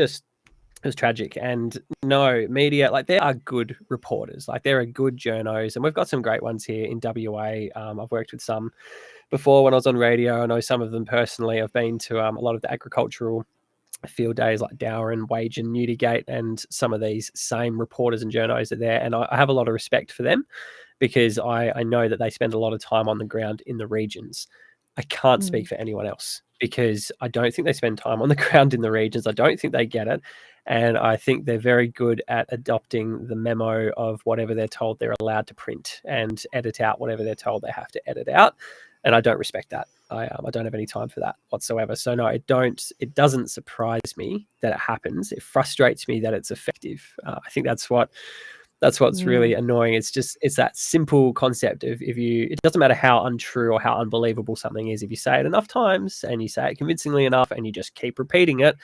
tragic. And no, media, like there are good reporters, like there are good journos, and we've got some great ones here in WA. I've worked with some before when I was on radio. I know some of them personally. I've been to a lot of the agricultural field days like Dowran, Wage and Newdigate, and some of these same reporters and journos are there. And I have a lot of respect for them because I know that they spend a lot of time on the ground in the regions. I can't speak for anyone else because I don't think they spend time on the ground in the regions. I don't think they get it. And I think they're very good at adopting the memo of whatever they're told they're allowed to print and edit out whatever they're told they have to edit out. And I don't respect that. I don't have any time for that whatsoever. So no, it doesn't surprise me that it happens. It frustrates me that it's effective. I think that's what's really annoying. It's that simple concept of it doesn't matter how untrue or how unbelievable something is. If you say it enough times and you say it convincingly enough and you just keep repeating it,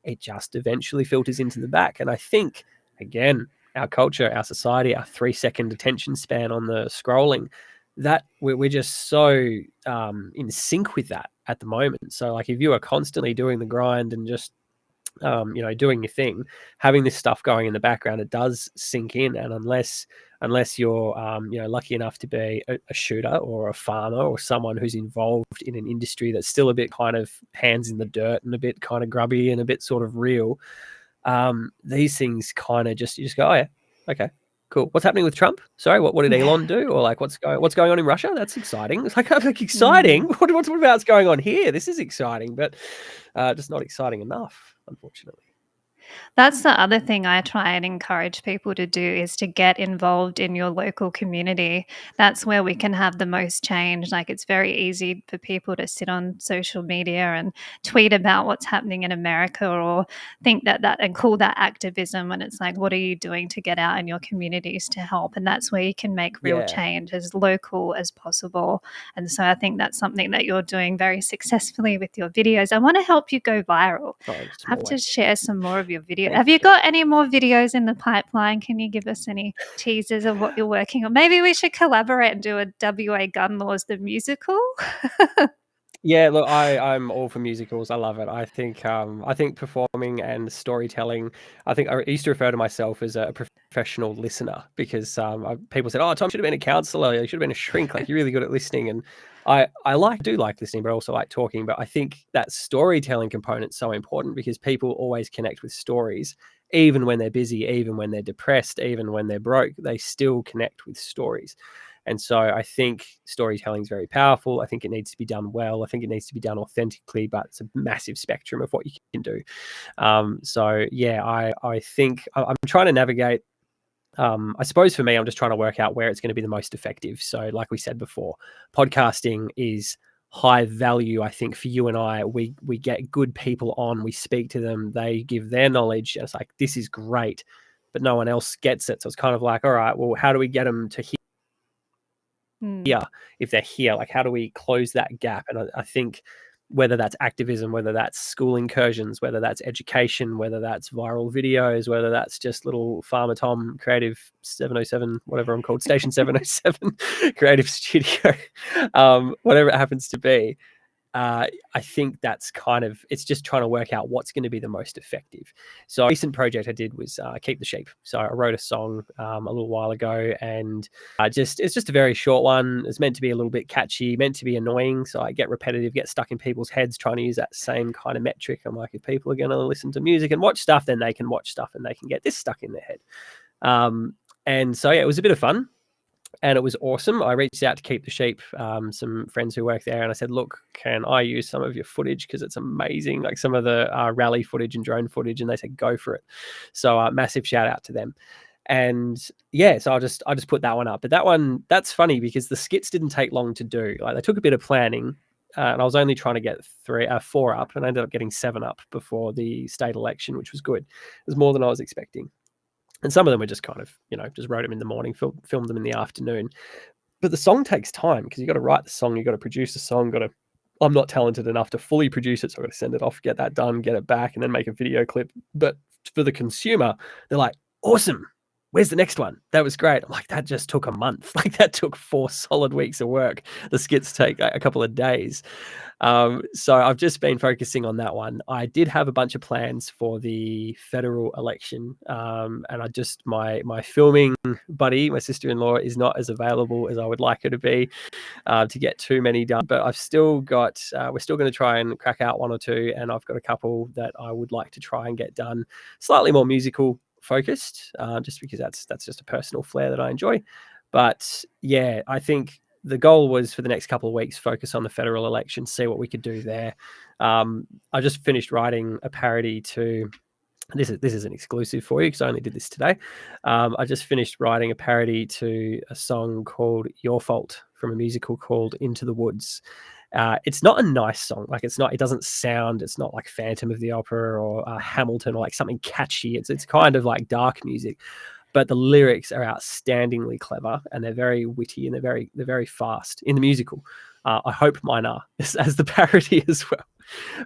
it just eventually filters into the back. And I think, again, our culture, our society, our 3-second attention span on the scrolling, that we're just so in sync with that at the moment. So like if you are constantly doing the grind and just doing your thing, having this stuff going in the background, it does sink in. And unless you're lucky enough to be a shooter or a farmer or someone who's involved in an industry that's still a bit kind of hands in the dirt and a bit kind of grubby and a bit sort of real, these things kind of you just go, oh yeah, okay, cool. What's happening with Trump? Sorry, what did Elon do? Or like what's going on in Russia? That's exciting. It's like exciting. What about's going on here? This is exciting, but just not exciting enough, unfortunately. That's the other thing I try and encourage people to do is to get involved in your local community. That's where we can have the most change. Like it's very easy for people to sit on social media and tweet about what's happening in America or think that and call that activism when it's like, what are you doing to get out in your communities to help? And that's where you can make real change as local as possible. And so I think that's something that you're doing very successfully with your videos. I want to help you go viral. I have to share some more of your video. Have you got any more videos in the pipeline? Can you give us any teasers of what you're working on? Maybe we should collaborate and do a WA Gun Laws the musical. Yeah, look, I'm all for musicals. I love it. I think performing and storytelling. I think I used to refer to myself as a professional listener because people said, "Oh, Tom should have been a counselor. You should have been a shrink. Like you're really good at listening." And I do like listening, but I also like talking. But I think that storytelling component is so important because people always connect with stories, even when they're busy, even when they're depressed, even when they're broke. They still connect with stories. And so I think storytelling is very powerful. I think it needs to be done well. I think it needs to be done authentically, but it's a massive spectrum of what you can do. I think I'm trying to navigate. I suppose for me, I'm just trying to work out where it's going to be the most effective. So like we said before, podcasting is high value. I think for you and I, we get good people on, we speak to them, they give their knowledge. And it's like, this is great, but no one else gets it. So it's kind of like, all right, well, how do we get them to hear? If they're here, like how do we close that gap? And I think whether that's activism, whether that's school incursions, whether that's education, whether that's viral videos, whether that's just little Farmer Tom Creative 707, whatever I'm called, Station 707 Creative Studio, whatever it happens to be, I think that's it's just trying to work out what's going to be the most effective. So a recent project I did was Keep the Sheep. So I wrote a song a little while ago and it's just a very short one. It's meant to be a little bit catchy, meant to be annoying. So I get repetitive, get stuck in people's heads trying to use that same kind of metric. I'm like, if people are going to listen to music and watch stuff, then they can watch stuff and they can get this stuck in their head. And so, yeah, it was a bit of fun. and it was awesome. I reached out to Keep the Sheep, some friends who work there, and I said, look, can I use some of your footage? Because it's amazing, like some of the rally footage and drone footage. And they said, go for it. So massive shout out to them. And yeah, so I just put that one up. But that's funny because the skits didn't take long to do. Like, they took a bit of planning, and I was only trying to get 4 up, and I ended up getting 7 up before the state election, which was good. It was more than I was expecting. And some of them were just kind of, just wrote them in the morning, filmed them in the afternoon. But the song takes time because you got to write the song, you got to produce the song, I'm not talented enough to fully produce it, so I've got to send it off, get that done, get it back, and then make a video clip. But for the consumer, they're like, awesome, where's the next one? That was great. I'm like, that just took a month. Like, that took 4 solid weeks of work. The skits take a couple of days. So I've just been focusing on that one. I did have a bunch of plans for the federal election. And my filming buddy, my sister-in-law, is not as available as I would like her to be, to get too many done. But I've still got, we're still going to try and crack out 1 or 2. And I've got a couple that I would like to try and get done, slightly more musical focused, just because that's just a personal flair that I enjoy. But yeah, I think the goal was for the next couple of weeks, focus on the federal election, see what we could do there. I just finished writing a parody to, this is an exclusive for you because I only did this today. I just finished writing a parody to a song called Your Fault from a musical called Into the Woods. It's not a nice song. Like, it's not like Phantom of the Opera or Hamilton or like something catchy. It's kind of like dark music, but the lyrics are outstandingly clever, and they're very witty, and they're very fast in the musical. I hope mine are as the parody as well.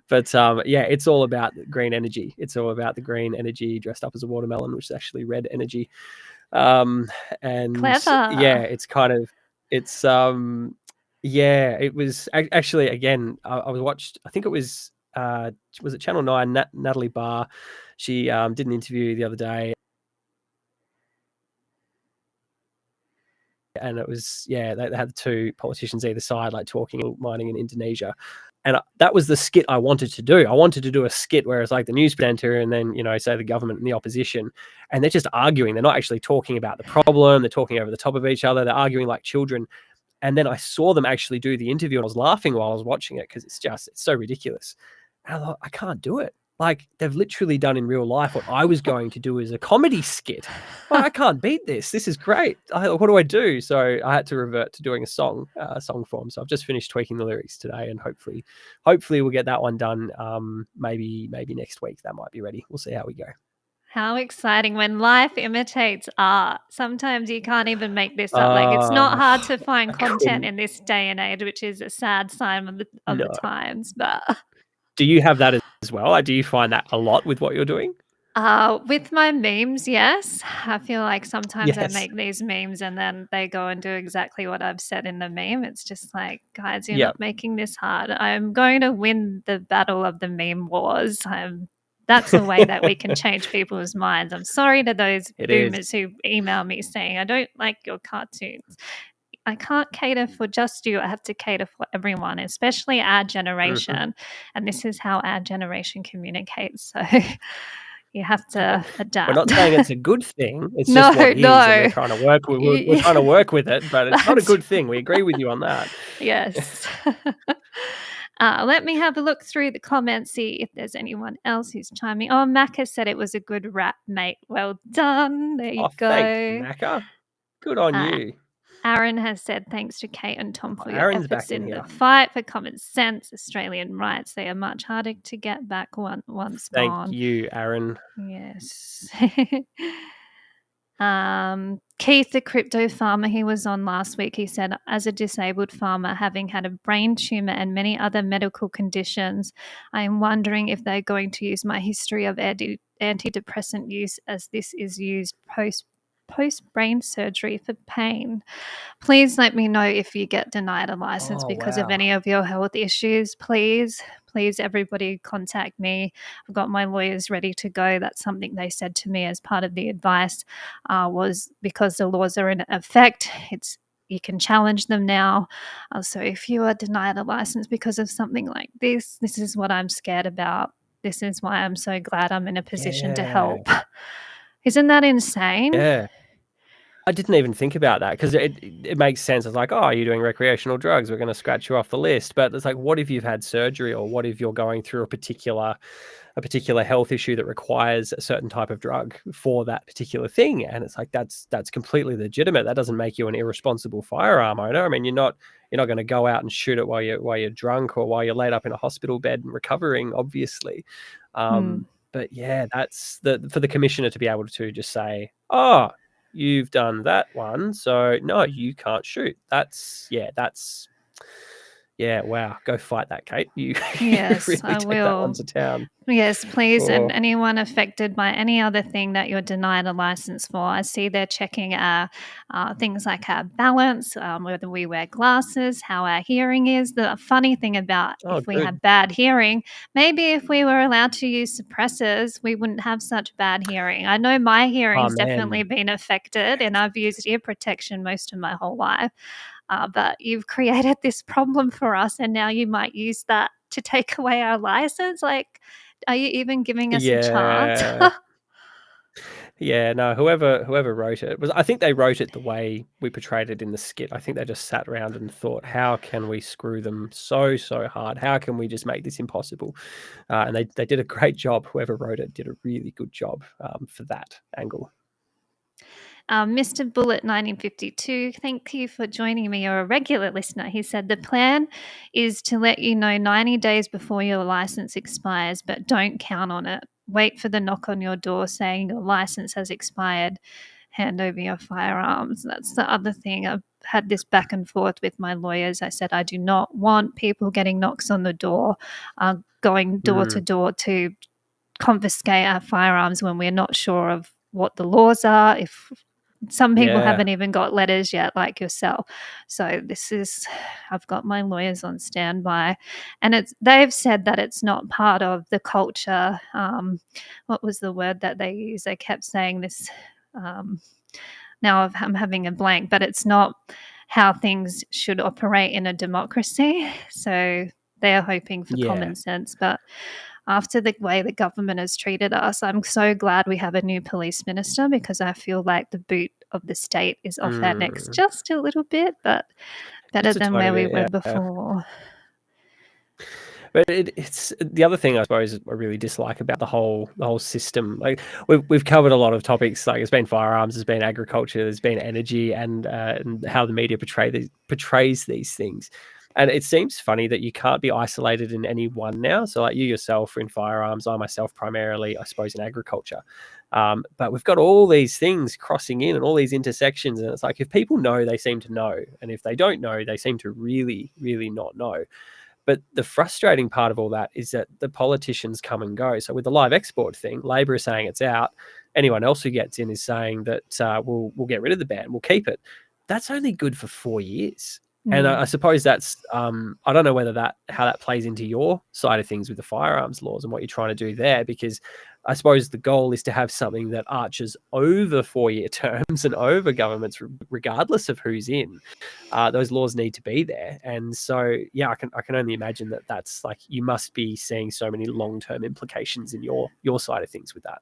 But yeah, it's all about green energy. It's all about the green energy dressed up as a watermelon, which is actually red energy. And Clever. Yeah, yeah, it was actually, again, I watched, I think it was it Channel 9, Natalie Barr. She did an interview the other day, and it was, yeah, they had 2 politicians either side, like talking mining in Indonesia. And that was the skit I wanted to do. I wanted to do a skit where it's like the news presenter and then, say the government and the opposition, and they're just arguing. They're not actually talking about the problem. They're talking over the top of each other. They're arguing like children. And then I saw them actually do the interview, and I was laughing while I was watching it because it's so ridiculous. And I thought, I can't do it. Like, they've literally done in real life what I was going to do as a comedy skit. Well, I can't beat this. This is great. What do I do? So I had to revert to doing a song form. So I've just finished tweaking the lyrics today, and hopefully we'll get that one done. Maybe next week that might be ready. We'll see how we go. How exciting when life imitates art. Sometimes you can't even make this up. Like, it's not hard to find content in this day and age, which is a sad sign of the times. But do you have that as well? Do you find that a lot with what you're doing? With my memes, yes. I feel like sometimes I make these memes and then they go and do exactly what I've said in the meme. It's just like, guys, you're not making this hard. I'm going to win the battle of the meme wars. That's a way that we can change people's minds. I'm sorry to those boomers who email me saying, I don't like your cartoons. I can't cater for just you. I have to cater for everyone, especially our generation. Mm-hmm. And this is how our generation communicates. So you have to adapt. We're not saying it's a good thing. It's just what it is. And we're trying to work with, we're trying to work with it, but it's not a good thing. We agree with you on that. Yes. Let me have a look through the comments, see if there's anyone else who's chiming. Oh, Macca said it was a good rap, mate. Well done. There you go. Thanks, Macca. Good on you. Aaron has said, thanks to Kate and Tom for your efforts in the fight for common sense, Australian rights. They are much harder to get back once gone. Thank you, Aaron. Yes. Keith, the crypto farmer, he was on last week. He said, as a disabled farmer, having had a brain tumor and many other medical conditions, I am wondering if they're going to use my history of antidepressant use, as this is used post-brain surgery for pain. Please let me know if you get denied a license because of any of your health issues. Please, everybody contact me. I've got my lawyers ready to go. That's something they said to me as part of the advice, was because the laws are in effect, you can challenge them now. So if you are denied a license because of something like this is what I'm scared about. This is why I'm so glad I'm in a position to help. Isn't that insane? Yeah. I didn't even think about that because it makes sense. It's like, oh, you're doing recreational drugs, we're going to scratch you off the list. But it's like, what if you've had surgery, or what if you're going through a particular health issue that requires a certain type of drug for that particular thing? And it's like, that's completely legitimate. That doesn't make you an irresponsible firearm owner. I mean, you're not going to go out and shoot it while you're drunk or while you're laid up in a hospital bed and recovering, obviously. But yeah, that's for the commissioner to be able to just say, oh, you've done that one, so no, you can't shoot. Wow, go fight that, Kate. You Yes, really I take that one will. to town. Yes, please. Oh. And anyone affected by any other thing that you're denied a license for, I see they're checking things like our balance, whether we wear glasses, how our hearing is. The funny thing about if we Good. had bad hearing, maybe if we were allowed to use suppressors, we wouldn't have such bad hearing. I know my hearing's definitely been affected, and I've used ear protection most of my whole life. But you've created this problem for us, and now you might use that to take away our license. Like, are you even giving us a chance? Yeah, no, whoever wrote it I think they wrote it the way we portrayed it in the skit. I think they just sat around and thought, how can we screw them so hard? How can we just make this impossible? And they did a great job. Whoever wrote it did a really good job for that angle. Mr. Bullet 1952, thank you for joining me. You're a regular listener. He said the plan is to let you know 90 days before your license expires, but don't count on it. Wait for the knock on your door saying your license has expired. Hand over your firearms. That's the other thing. I've had this back and forth with my lawyers. I said I do not want people getting knocks on the door, going door to door to confiscate our firearms when we're not sure of what the laws are. If some people haven't even got letters yet, like yourself. So I've got my lawyers on standby, and they've said that it's not part of the culture. What was the word that they used? They kept saying this. Now I'm having a blank, but it's not how things should operate in a democracy. So they are hoping for common sense, but after the way the government has treated us, I'm so glad we have a new police minister, because I feel like the boot of the state is off our necks just a little bit, but better than where we were before. But it's the other thing I suppose I really dislike about the whole system. Like we've covered a lot of topics. Like it's been firearms, there's been agriculture, there's been energy, and how the media portrays these things. And it seems funny that you can't be isolated in any one now. So like you yourself are in firearms, I myself primarily, I suppose, in agriculture. But we've got all these things crossing in and all these intersections. And it's like, if people know, they seem to know. And if they don't know, they seem to really, really not know. But the frustrating part of all that is that the politicians come and go. So with the live export thing, Labor is saying it's out. Anyone else who gets in is saying that we'll get rid of the ban, we'll keep it. That's only good for 4 years. And I suppose that's I don't know how that plays into your side of things with the firearms laws and what you're trying to do there, because I suppose the goal is to have something that arches over 4-year terms and over governments, regardless of who's in. Those laws need to be there, and so yeah, I can only imagine that's like you must be seeing so many long-term implications in your side of things with that.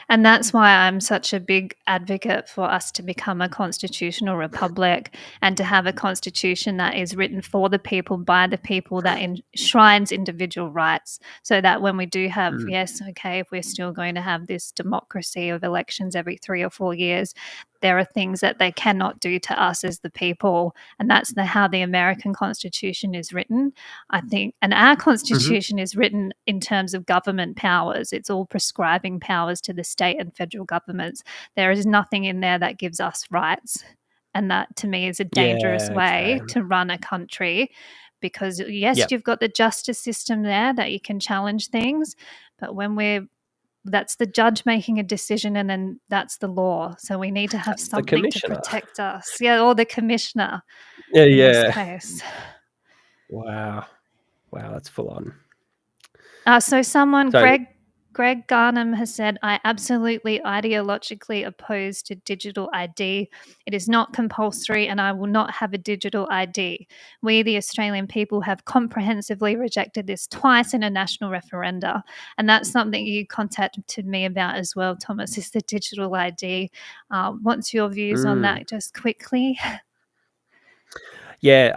And that's why I'm such a big advocate for us to become a constitutional republic and to have a constitution that is written for the people, by the people, that enshrines individual rights, so that when we do have, if we're still going to have this democracy of elections every 3 or 4 years, there are things that they cannot do to us as the people. And that's how the American Constitution is written, I think. And our Constitution is written in terms of government powers. It's all prescribing powers to the state and federal governments. There is nothing in there that gives us rights. And that, to me, is a dangerous way to run a country, because, you've got the justice system there that you can challenge things. But when that's the judge making a decision, and then that's the law. So we need to have something to protect us. Yeah, or the commissioner in this case. Wow, that's full on. So Greg Greg Garnham has said, I absolutely ideologically oppose to digital ID. It is not compulsory and I will not have a digital ID. We, the Australian people, have comprehensively rejected this twice in a national referenda. And that's something you contacted me about as well, Thomas, is the digital ID. What's your views on that, just quickly? Yeah,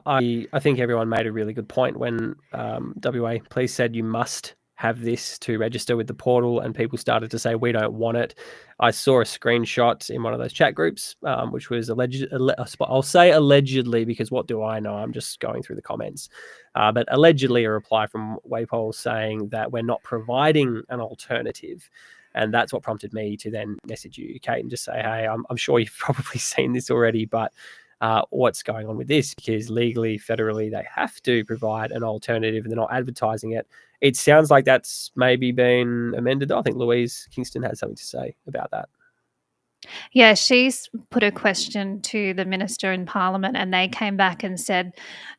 I think everyone made a really good point when WA Police said you must have this to register with the portal, and people started to say we don't want it. I saw a screenshot in one of those chat groups, which was I'll say allegedly because what do I know? I'm just going through the comments, but allegedly a reply from Waypol saying that we're not providing an alternative. And that's what prompted me to then message you, Kate, and just say, hey, I'm sure you've probably seen this already, but what's going on with this? Because legally, federally, they have to provide an alternative and they're not advertising it. It sounds like that's maybe been amended. I think Louise Kingston had something to say about that. Yeah, she's put a question to the minister in Parliament, and they came back and said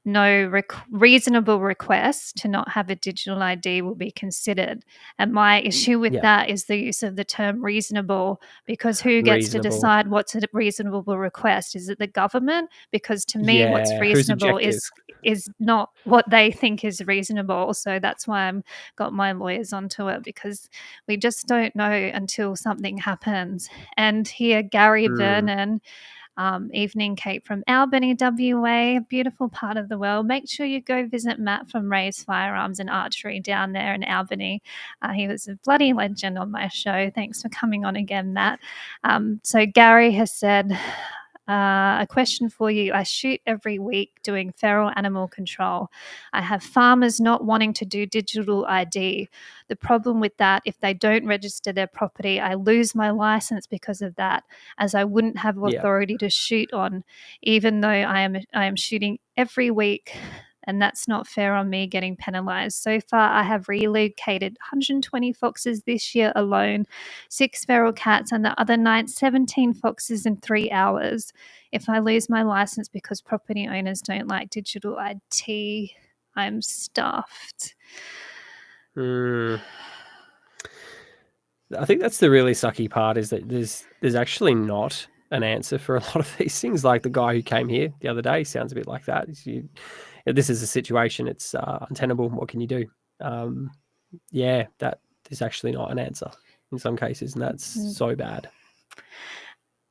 no reasonable request to not have a digital ID will be considered. And my issue with that is the use of the term reasonable, because who gets to decide what's a reasonable request? Is it the government? Because to me, what's reasonable is not what they think is reasonable. So that's why I've got my lawyers onto it, because we just don't know until something happens. And here, Gary Vernon, evening, Kate from Albany, WA, a beautiful part of the world. Make sure you go visit Matt from Ray's Firearms and Archery down there in Albany. He was a bloody legend on my show. Thanks for coming on again, Matt. So Gary has said, a question for you. I shoot every week doing feral animal control. I have farmers not wanting to do digital ID. The problem with that, if they don't register their property, I lose my license because of that, as I wouldn't have authority to shoot on, even though I am shooting every week. And that's not fair on me getting penalised. So far, I have relocated 120 foxes this year alone, 6 feral cats, and the other night, 17 foxes in 3 hours. If I lose my license because property owners don't like digital ID, I'm stuffed. I think that's the really sucky part, is that there's actually not an answer for a lot of these things. Like the guy who came here the other day sounds a bit like that. This is a situation, it's untenable. What can you do? That is actually not an answer in some cases, and that's so bad.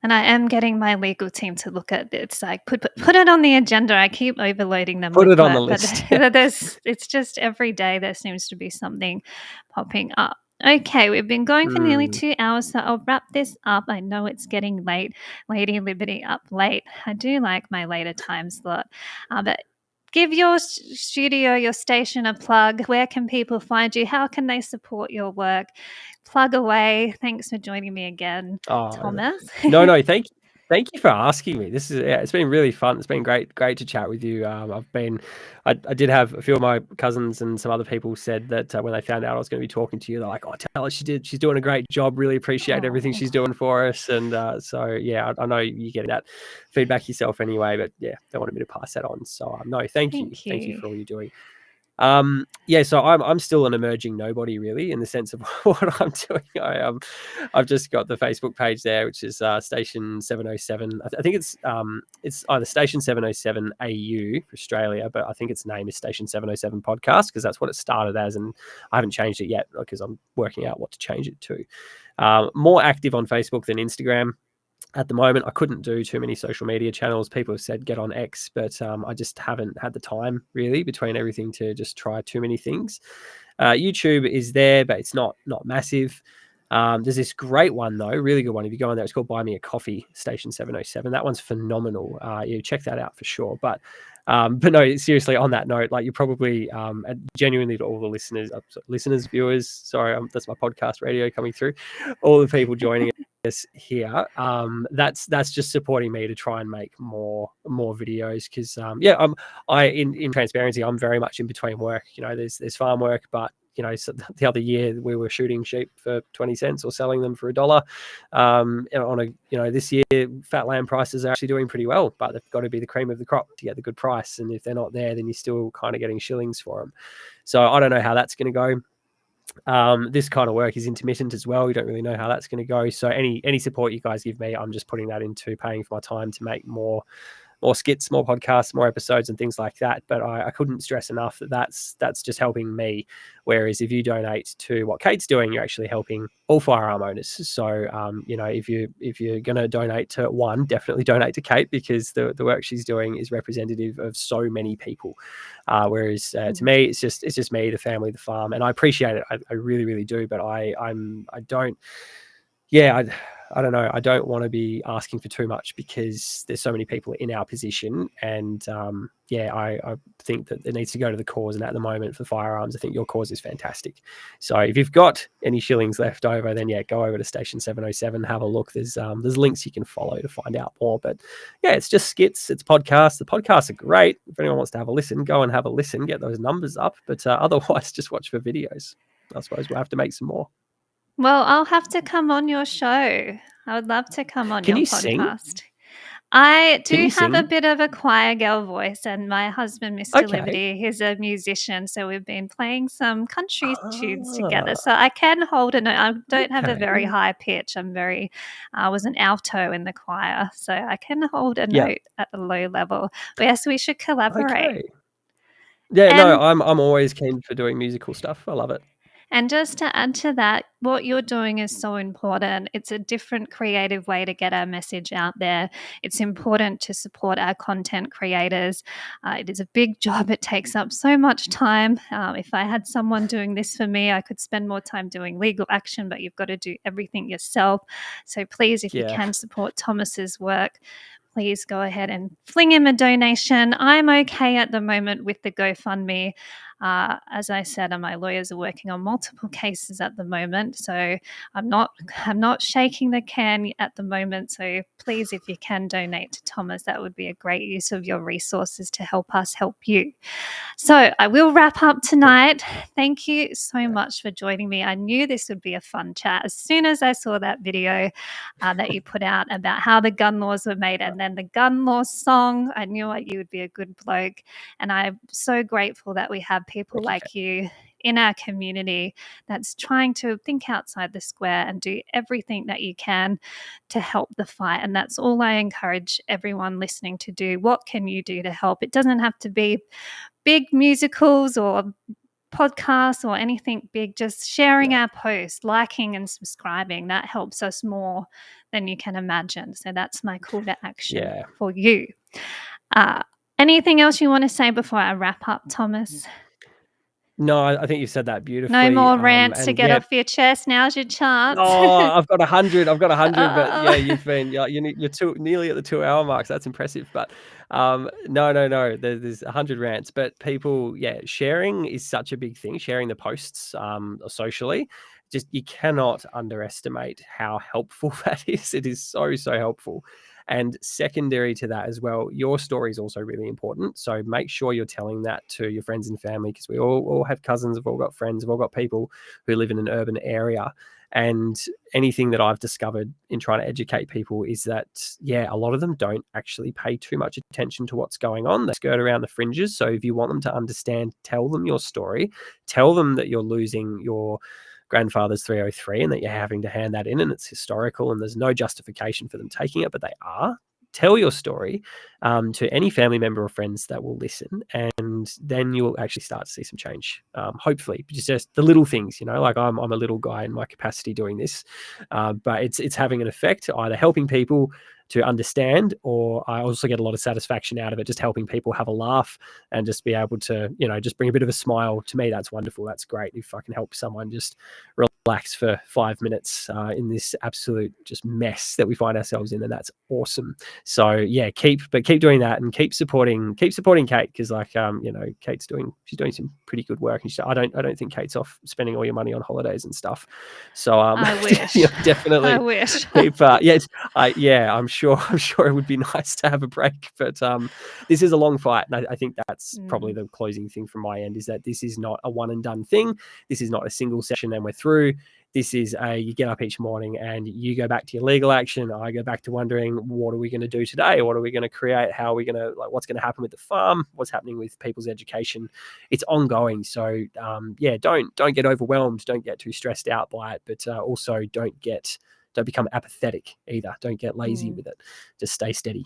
And I am getting my legal team to look at it. It's like, put it on the agenda. I keep overloading them. Put it on the list. It's just every day there seems to be something popping up. Okay, we've been going for nearly 2 hours, so I'll wrap this up. I know it's getting late. Lady Liberty up late. I do like my later time slot. But give your studio, your station a plug. Where can people find you? How can they support your work? Plug away. Thanks for joining me again, Thomas. No, thank you for asking me. It's been really fun. It's been great to chat with you. I did have a few of my cousins and some other people said that when they found out I was going to be talking to you, they're like, "Oh, tell her she's doing a great job. Really appreciate everything she's doing for us." And I know you're getting that feedback yourself anyway, but yeah, they wanted me to pass that on. So no, thank you for all you're doing. So I'm still an emerging nobody, really, in the sense of what I'm doing. I've just got the Facebook page there, which is Station 707. I think it's either Station 707 AU for Australia, but I think its name is Station 707 Podcast, because that's what it started as, and I haven't changed it yet because I'm working out what to change it to. More active on Facebook than Instagram. At the moment, I couldn't do too many social media channels. People have said get on X, but I just haven't had the time, really, between everything to just try too many things. YouTube is there, but it's not massive. There's this great one, though, really good one. If you go on there, it's called Buy Me a Coffee, Station 707. That one's phenomenal. Check that out for sure. But no, seriously, on that note, like, you're probably genuinely, to all the listeners, viewers, sorry, that's my podcast radio coming through, all the people joining us here, that's just supporting me to try and make more videos, because in transparency, I'm very much in between work. There's farm work, but so the other year we were shooting sheep for 20 cents or selling them for $1. This year fat lamb prices are actually doing pretty well, but they've got to be the cream of the crop to get the good price. And if they're not there, then you're still kind of getting shillings for them. So I don't know how that's going to go. this kind of work is intermittent as well. We don't really know how that's going to go. So any support you guys give me, I'm just putting that into paying for my time to make more skits, more podcasts, more episodes and things like that. But I couldn't stress enough that that's just helping me. Whereas if you donate to what Kate's doing, you're actually helping all firearm owners. So, if you're going to donate to one, definitely donate to Kate, because the work she's doing is representative of so many people. Whereas to me, it's just me, the family, the farm, and I appreciate it. I really, really do. But I don't. Yeah, I don't know. I don't want to be asking for too much, because there's so many people in our position. And I think that it needs to go to the cause. And at the moment for firearms, I think your cause is fantastic. So if you've got any shillings left over, then go over to Station 707, have a look. There's links you can follow to find out more. But it's just skits, it's podcasts. The podcasts are great. If anyone wants to have a listen, go and have a listen, get those numbers up. But otherwise, just watch for videos. I suppose we'll have to make some more. Well, I'll have to come on your show. I would love to come on Can your you sing? podcast. I Can do you have a sing? bit of a choir girl voice, and my husband, Mr. Okay. Liberty, he's a musician, so we've been playing some country tunes together. Ah, So I can hold a note. I don't have a very okay. high pitch. I was an alto in the choir, so I can hold a Yeah. note at a low level. But yes, we should collaborate. Okay. Yeah, no, And I'm always keen for doing musical stuff. I love it. And just to add to that, what you're doing is so important. It's a different creative way to get our message out there. It's important to support our content creators. It is a big job. It takes up so much time. If I had someone doing this for me, I could spend more time doing legal action, but you've got to do everything yourself. So please, if you Yeah. can support Thomas's work, please go ahead and fling him a donation. I'm okay at the moment with the GoFundMe. As I said, my lawyers are working on multiple cases at the moment, so I'm not shaking the can at the moment. So please, if you can donate to Thomas, that would be a great use of your resources to help us help you. So I will wrap up tonight. Thank you so much for joining me. I knew this would be a fun chat as soon as I saw that video that you put out about how the gun laws were made, and then the gun laws song. I knew you would be a good bloke, and I'm so grateful that we have people Thank you, like you in our community that's trying to think outside the square and do everything that you can to help the fight. And that's all I encourage everyone listening to do. What can you do to help? It doesn't have to be big musicals or podcasts or anything big. Just sharing our post, liking and subscribing, that helps us more than you can imagine. So that's my call to action for you. Anything else you want to say before I wrap up, Thomas? No, I think you said that beautifully. No more rants to get off your chest. Now's your chance. Oh, I've got 100. But you've been you're nearly at the 2 hour mark. So that's impressive. But no. There's 100 rants. But people, sharing is such a big thing. Sharing the posts socially, just you cannot underestimate how helpful that is. It is so helpful. And secondary to that as well, your story is also really important. So make sure you're telling that to your friends and family, because we all have cousins, we've all got friends, we've all got people who live in an urban area. And anything that I've discovered in trying to educate people is that, a lot of them don't actually pay too much attention to what's going on. They skirt around the fringes. So if you want them to understand, tell them your story, tell them that you're losing your grandfather's 303 and that you're having to hand that in and it's historical and there's no justification for them taking it, but they are. Tell your story to any family member or friends that will listen, and then you'll actually start to see some change. Hopefully, just the little things, like I'm a little guy in my capacity doing this, but it's having an effect, either helping people to understand, or I also get a lot of satisfaction out of it, just helping people have a laugh and just be able to, just bring a bit of a smile. To me, that's wonderful. That's great. If I can help someone just relax for 5 minutes in this absolute just mess that we find ourselves in, then that's awesome. So keep doing that and keep supporting Kate, because Kate's she's doing some pretty good work, and I don't think Kate's off spending all your money on holidays and stuff. So I wish. Definitely. I wish. Keep, I'm sure it would be nice to have a break, but this is a long fight, and I think that's probably the closing thing from my end, is that this is not a one and done thing. This is not a single session and we're through. This is you get up each morning and you go back to your legal action. I go back to wondering, what are we going to do today? What are we going to create? How are we going to, what's going to happen with the farm? What's happening with people's education? It's ongoing. So don't get overwhelmed. Don't get too stressed out by it, but also don't become apathetic either. Don't get lazy with it. Just stay steady.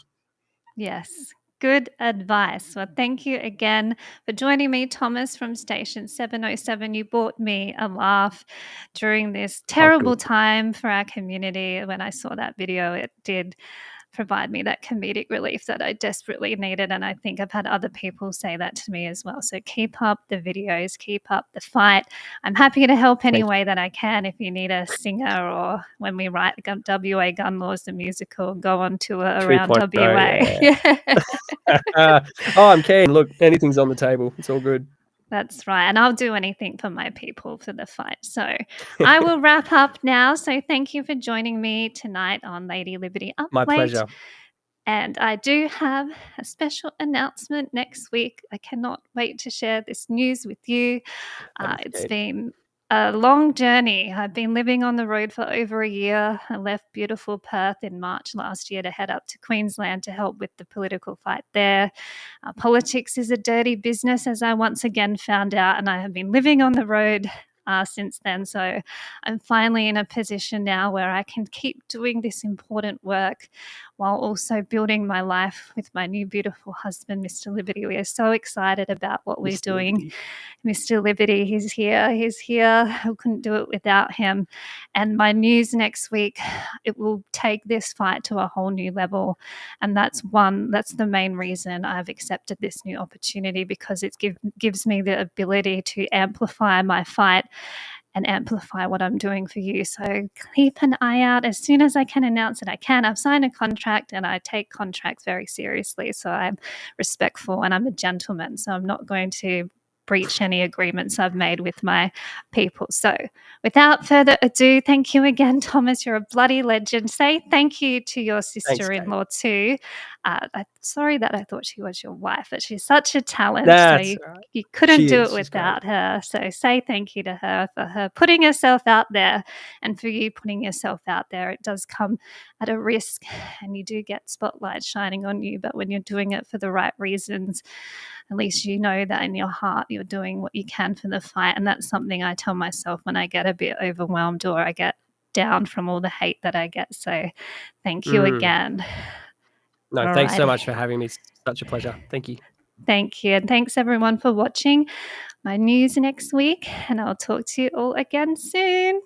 Yes. Good advice. Well, thank you again for joining me, Thomas from Station 707. You brought me a laugh during this terrible time for our community. When I saw that video, it did provide me that comedic relief that I desperately needed. And I think I've had other people say that to me as well. So keep up the videos, keep up the fight. I'm happy to help any way that I can. If you need a singer, or when we write WA Gun Laws, the musical, go on tour around WA. I'm keen. Look, anything's on the table. It's all good. That's right. And I'll do anything for my people for the fight. So I will wrap up now. So thank you for joining me tonight on Lady Liberty Up My Late. pleasure. And I do have a special announcement next week. I cannot wait to share this news with you. It's been a long journey. I've been living on the road for over a year. I left beautiful Perth in March last year to head up to Queensland to help with the political fight there. Politics is a dirty business, as I once again found out, and I have been living on the road since then. So I'm finally in a position now where I can keep doing this important work while also building my life with my new beautiful husband, Mr. Liberty. We are so excited about what we're doing. Mr. Liberty, he's here. I couldn't do it without him. And my news next week, it will take this fight to a whole new level. And that's the main reason I've accepted this new opportunity, because it gives me the ability to amplify my fight and amplify what I'm doing for you. So keep an eye out. As soon as I can announce it, I can. I've signed a contract, and I take contracts very seriously. So I'm respectful and I'm a gentleman. So I'm not going to breach any agreements I've made with my people. So without further ado, thank you again, Thomas. You're a bloody legend. Say thank you to your sister-in-law too. I'm sorry that I thought she was your wife, but she's such a talent. That's so you couldn't do it without her. So say thank you to her for her putting herself out there, and for you putting yourself out there. It does come at a risk, and you do get spotlight shining on you, but when you're doing it for the right reasons, at least you know that in your heart you're doing what you can for the fight. And that's something I tell myself when I get a bit overwhelmed or I get down from all the hate that I get. So thank you again. No, thanks so much for having me. Such a pleasure. Thank you. Thank you. And thanks everyone for watching my news next week. And I'll talk to you all again soon.